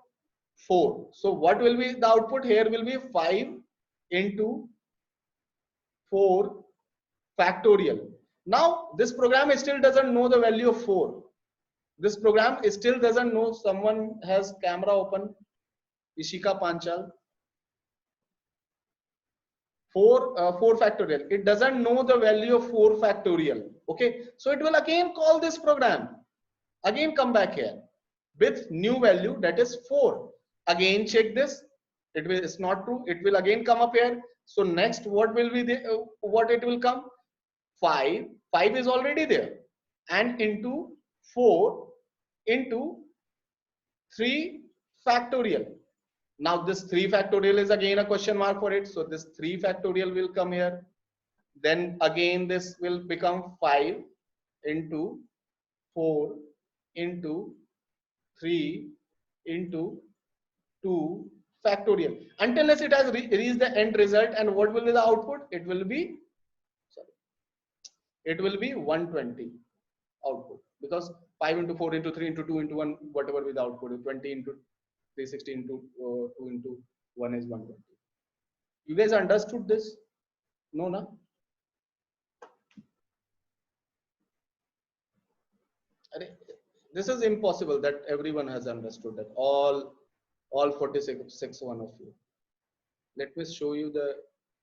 4. So what will be the output? Here will be 5 into 4 factorial. Now this program still doesn't know the value of 4. This program still doesn't know. Someone has camera open. Ishika Panchal. 4 factorial. It doesn't know the value of 4 factorial. Okay, so it will again call this program. Again come back here with new value, that is 4. Again check this. It's not true. It will again come up here. So next, what will be the what it will come? 5 is already there, and into 4 into 3 factorial. Now this 3 factorial is again a question mark for it. So this 3 factorial will come here. Then again this will become 5 into 4 into 3 into 2 factorial, until it has reached the end result. And what will be the output? It will be 120 output, because 5 into 4 into 3 into 2 into 1, whatever with the output is 20 into 360 into 2 into 1 is 120. You guys understood this? No, na? This is impossible that everyone has understood that. All 46 one of you. Let me show you the,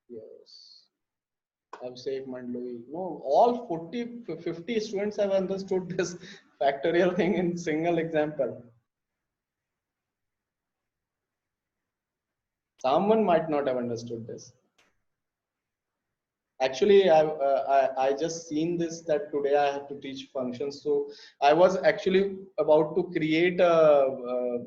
yes, Abhishek Mandlovi. No, all 50 students have understood this factorial thing in single example. Someone might not have understood this. Actually, I just seen this, that today I have to teach functions. So I was actually about to create a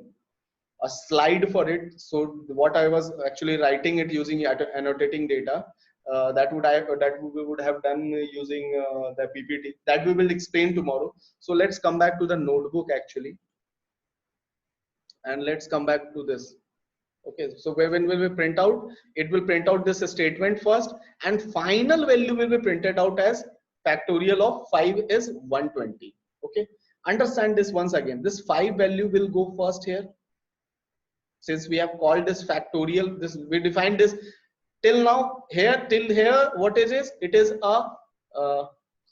slide for it. So what I was actually writing it using annotating data, that we would have done using the PPT that we will explain tomorrow. So let's come back to the notebook actually, and let's come back to this. Okay, so when will we print out? It will print out this statement first, and final value will be printed out as factorial of 5 is 120. Okay, understand this once again. This 5 value will go first here. Since we have called this factorial, this we defined this till now here till here. What is this? It is a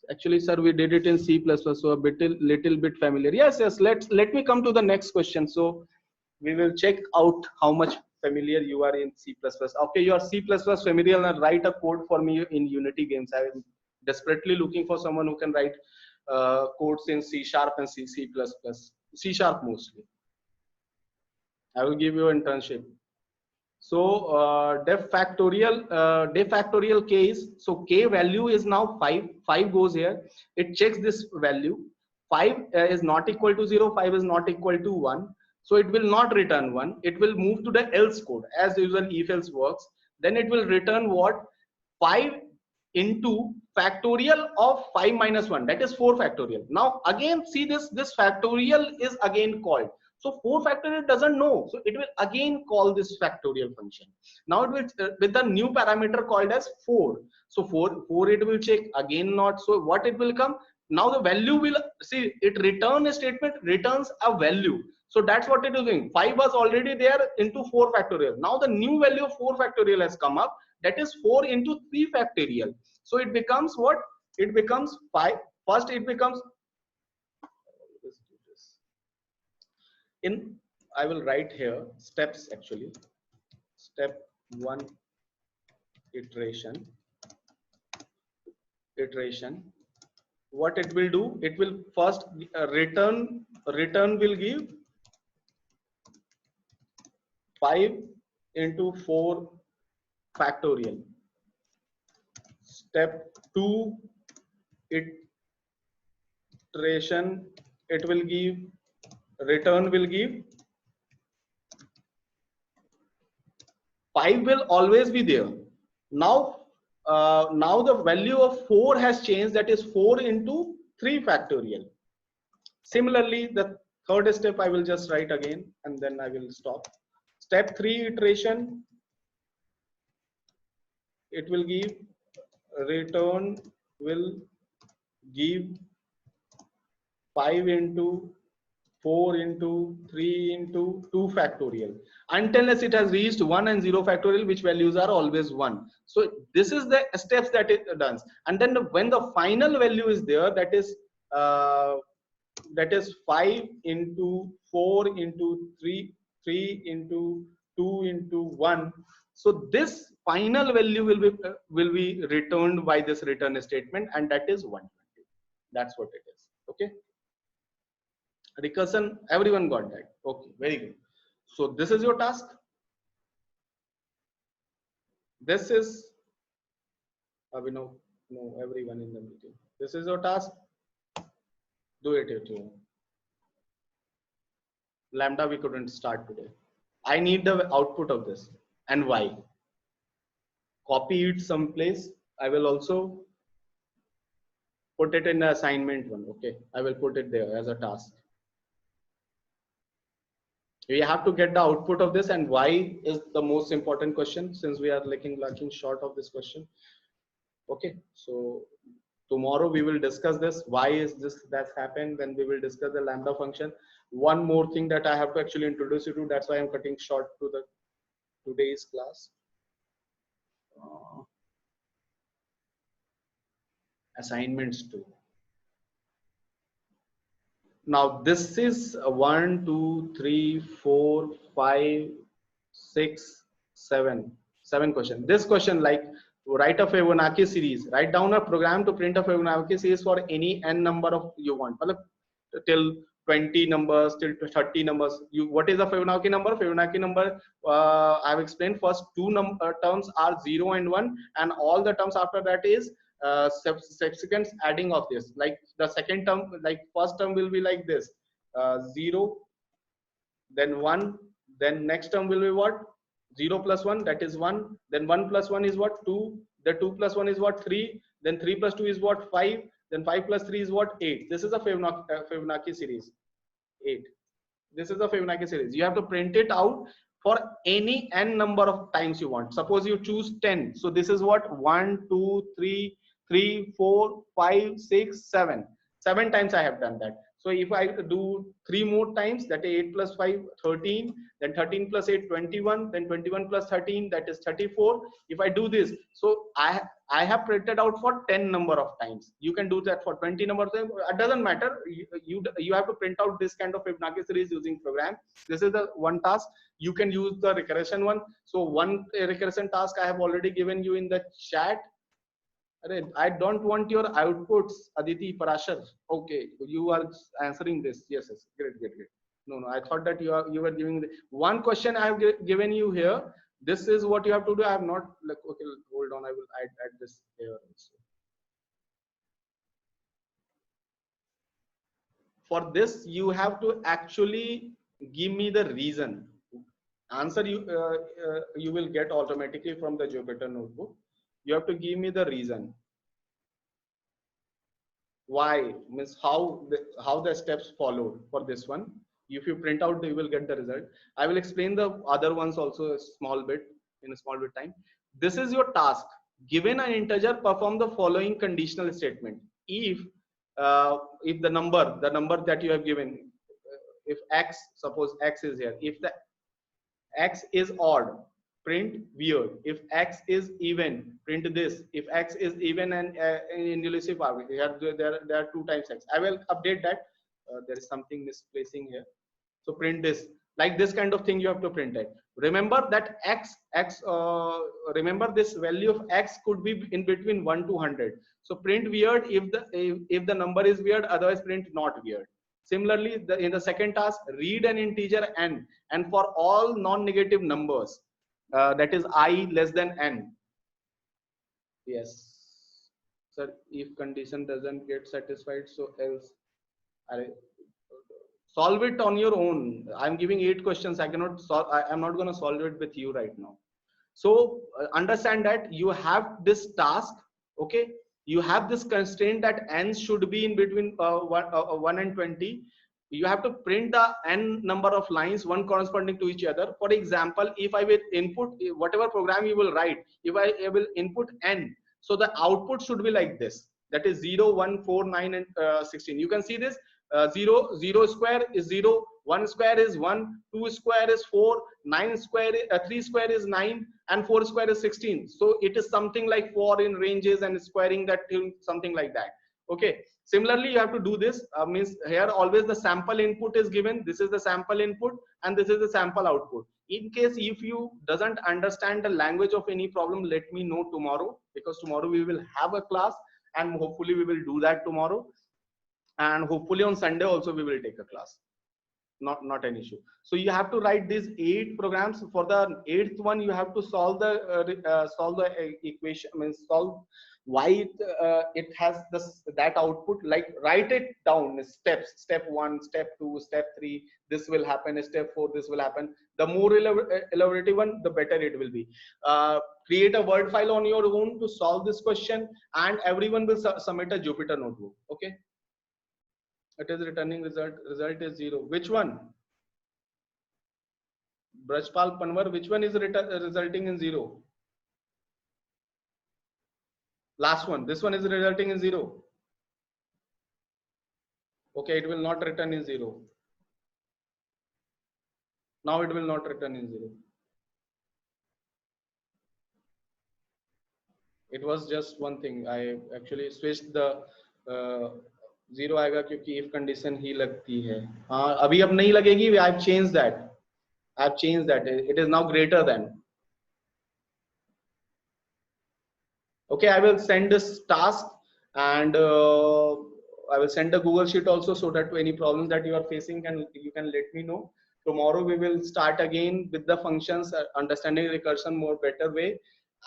actually, sir, we did it in C++, so a little bit familiar. Yes. Let me come to the next question. So we will check out how much familiar you are in C++. Okay, you are C++ familiar, and write a code for me in Unity games. I am desperately looking for someone who can write codes in C# and C++, C# mostly. I will give you an internship. So def factorial case. So k value is now 5. 5 goes here. It checks this value. 5 is not equal to 0. 5 is not equal to 1. So it will not return 1. It will move to the else code as usual. If else works, then it will return what? 5 into factorial of 5 minus 1. That is 4 factorial. Now again see this factorial is again called. So 4 factorial doesn't know. So it will again call this factorial function. Now it will with the new parameter called as 4. So 4 it will check again not. So what it will come? Now the value will see it return a statement returns a value. So that's what it is doing. 5 was already there into 4 factorial. Now the new value of 4 factorial has come up. That is 4 into 3 factorial. So it becomes what? It becomes 5. First it becomes in, I will write here steps actually. Step 1 iteration. What it will do? It will first return will give 5 into 4 factorial. Step 2 iteration, it will give return will give 5 will always be there. Now now the value of 4 has changed, that is 4 into 3 factorial. Similarly, the third step I will just write again and then I will stop. Step 3 iteration, it will give return will give 5 into 4 into 3 into 2 factorial unless it has reached 1 and 0 factorial, which values are always 1. So this is the steps that it does. And then when the final value is there, that is 5 into 4 into 3, 3 into 2 into 1. So this final value will be returned by this return statement, and that is 120. That's what it is. Okay. Recursion, everyone got that? Okay, very good. So this is your task. This is Abhinav, no, everyone in the meeting. This is your task. Do it at home. Lambda we couldn't start today. I need the output of this and why. Copy it someplace. I will also put it in the assignment one. Okay, I will put it there as a task. We have to get the output of this, and why is the most important question, since we are lacking short of this question. Okay, so tomorrow we will discuss this. Why is this that's happened? Then we will discuss the lambda function. One more thing that I have to actually introduce you to. That's why I'm cutting short to the today's class. Assignments too. Now this is 1, 2, 3, 4, 5, 6, 7. 7 question. This question, like write a Fibonacci series. Write down a program to print a Fibonacci series for any n number of you want. Till 20 numbers, till 30 numbers. What is the Fibonacci number? Fibonacci number, I have explained. First two terms are 0 and 1, and all the terms after that is subsequent adding of this. Like the second term, like first term will be like this, 0, then 1, then next term will be what? 0 plus 1, that is 1, then 1 plus 1 is what? 2, the 2 plus 1 is what? 3, then 3 plus 2 is what? 5, then 5 plus 3 is what? 8. This is a Fibonacci series. 8. This is a Fibonacci series. You have to print it out for any n number of times you want. Suppose you choose 10. So this is what? 1, 2, 3, 4, 5, 6, 7. 7 times I have done that. So if I do 3 more times, that is 8 plus 5, 13, then 13 plus 8, 21, then 21 plus 13, that is 34. If I do this, so I have printed out for 10 number of times. You can do that for 20 number of times. It doesn't matter. You have to print out this kind of Fibonacci series using program. This is the one task. You can use the recursion one. So one recursion task I have already given you in the chat. I don't want your outputs, Aditi, Parashar. Okay, you are answering this. Yes, yes, great. No, I thought that you were giving one question I have given you here. This is what you have to do. I have not, like, okay, hold on. I will add this here also. For this, you have to actually give me the reason. Answer you will get automatically from the Jupyter notebook. You have to give me the reason. Why, means how the steps followed for this one. If you print out, you will get the result. I will explain the other ones also in a small bit time. This is your task. Given an integer, perform the following conditional statement. If the number that you have given, if x, suppose x is here, if the x is odd, print weird. If x is even, print this. If x is even and in elusive power, there are 2 times x. I will update that. There is something misplacing here. So print this. Like this kind of thing you have to print it. Remember that remember this value of x could be in between 1 to 100. So print weird if the number is weird, otherwise print not weird. Similarly, in the second task, read an integer n, and for all non-negative numbers, that is I less than n. Yes, sir. If condition doesn't get satisfied, so else. Solve it on your own. I'm giving 8 questions. I cannot solve. I'm not going to solve it with you right now. So understand that you have this task, okay? You have this constraint that n should be in between 1 and 20. You have to print the n number of lines, one corresponding to each other. For example, if I will input whatever program you will write, if I will input n, so the output should be like this. That is 0, 1, 4, 9, and 16. You can see this. 0 square is 0, 1 square is 1, 2 square is 4, 9 square, 3 square is 9, and 4 square is 16. So it is something like 4 in ranges and squaring that till something like that. Okay. Similarly, you have to do this. Means here always the sample input is given. This is the sample input and this is the sample output. In case if you doesn't understand the language of any problem, let me know tomorrow, because tomorrow we will have a class and hopefully we will do that tomorrow. And hopefully on Sunday also we will take a class. Not an issue. So you have to write these 8 programs. For the 8th one, you have to solve the equation. Means solve why it has this that output. Like write it down steps. Step 1, step 2, step 3. This will happen. Step 4. This will happen. The more elaborative one, the better it will be. Create a Word file on your own to solve this question, and everyone will submit a Jupyter notebook. Okay. It is returning result is 0. Which one? Brajpal Panwar, which one is resulting in 0? Last one. This one is resulting in 0. Okay, it will not return in 0. Now it will not return in 0. It was just one thing. I actually switched the 0 आएगा क्योंकि if condition ही लगती है. हाँ, अभी अब नहीं लगेगी. I've changed that. I've changed that. It is now greater than. Okay, I will send this task, and I will send the Google Sheet also, so that any problems that you are facing you can let me know. Tomorrow we will start again with the functions, understanding recursion more better way,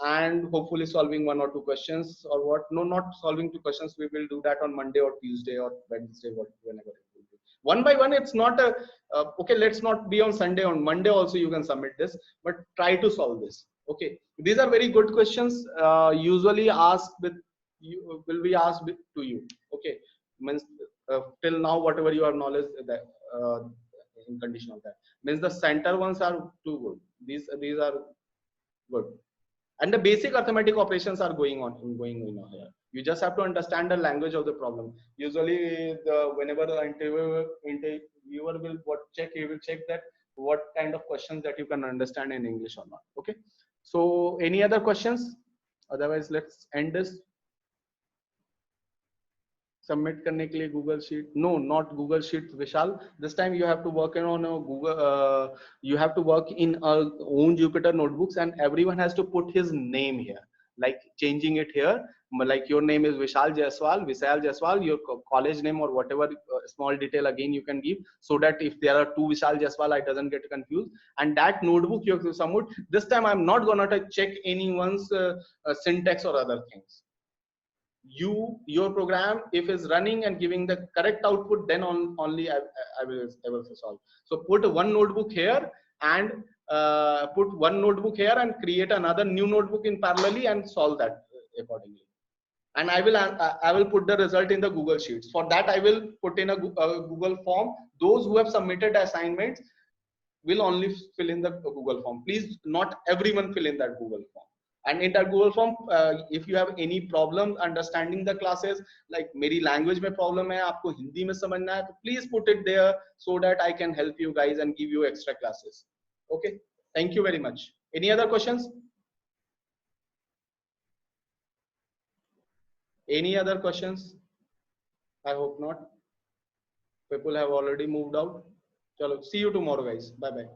and hopefully solving 1 or 2 questions or what. No, not solving 2 questions. We will do that on Monday or Tuesday or Wednesday, whenever it will be. One by one. It's not a okay. Let's not be on Sunday. On Monday also you can submit this, but try to solve this. Okay, these are very good questions. Usually asked with you, will be asked to you. Okay, means till now whatever you have knowledge that in condition of that, means the center ones are too good. These are good, and the basic arithmetic operations are going on here. You just have to understand the language of the problem. Usually whenever the interviewer will check, he will check that what kind of questions that you can understand in English or not. Okay. So any other questions? Otherwise, let's end this. Submit करने के लिए Google Sheet. No, not Google Sheet, Vishal. This time you have to work on a Google. You have to work in our own Jupyter notebooks, and everyone has to put his name here, like changing it here. Like your name is Vishal Jaiswal, your college name or whatever small detail again you can give, so that if there are 2 Vishal Jaiswal, I doesn't get confused. And that notebook you have to submit. This time I'm not gonna check anyone's syntax or other things. Your program, if is running and giving the correct output, then only I will solve. So put one notebook here and create another new notebook in parallelly and solve that accordingly. And I will put the result in the Google Sheets. For that, I will put in a Google form. Those who have submitted assignments will only fill in the Google form. Please, not everyone fill in that Google form. And in that Google form, if you have any problem understanding the classes, like मेरी language में problem है, आपको हिंदी में समझना है, तो please put it there so that I can help you guys and give you extra classes. Okay, thank you very much. Any other questions? Any other questions? I hope not. People have already moved out. Chalo, see you tomorrow, guys. Bye bye.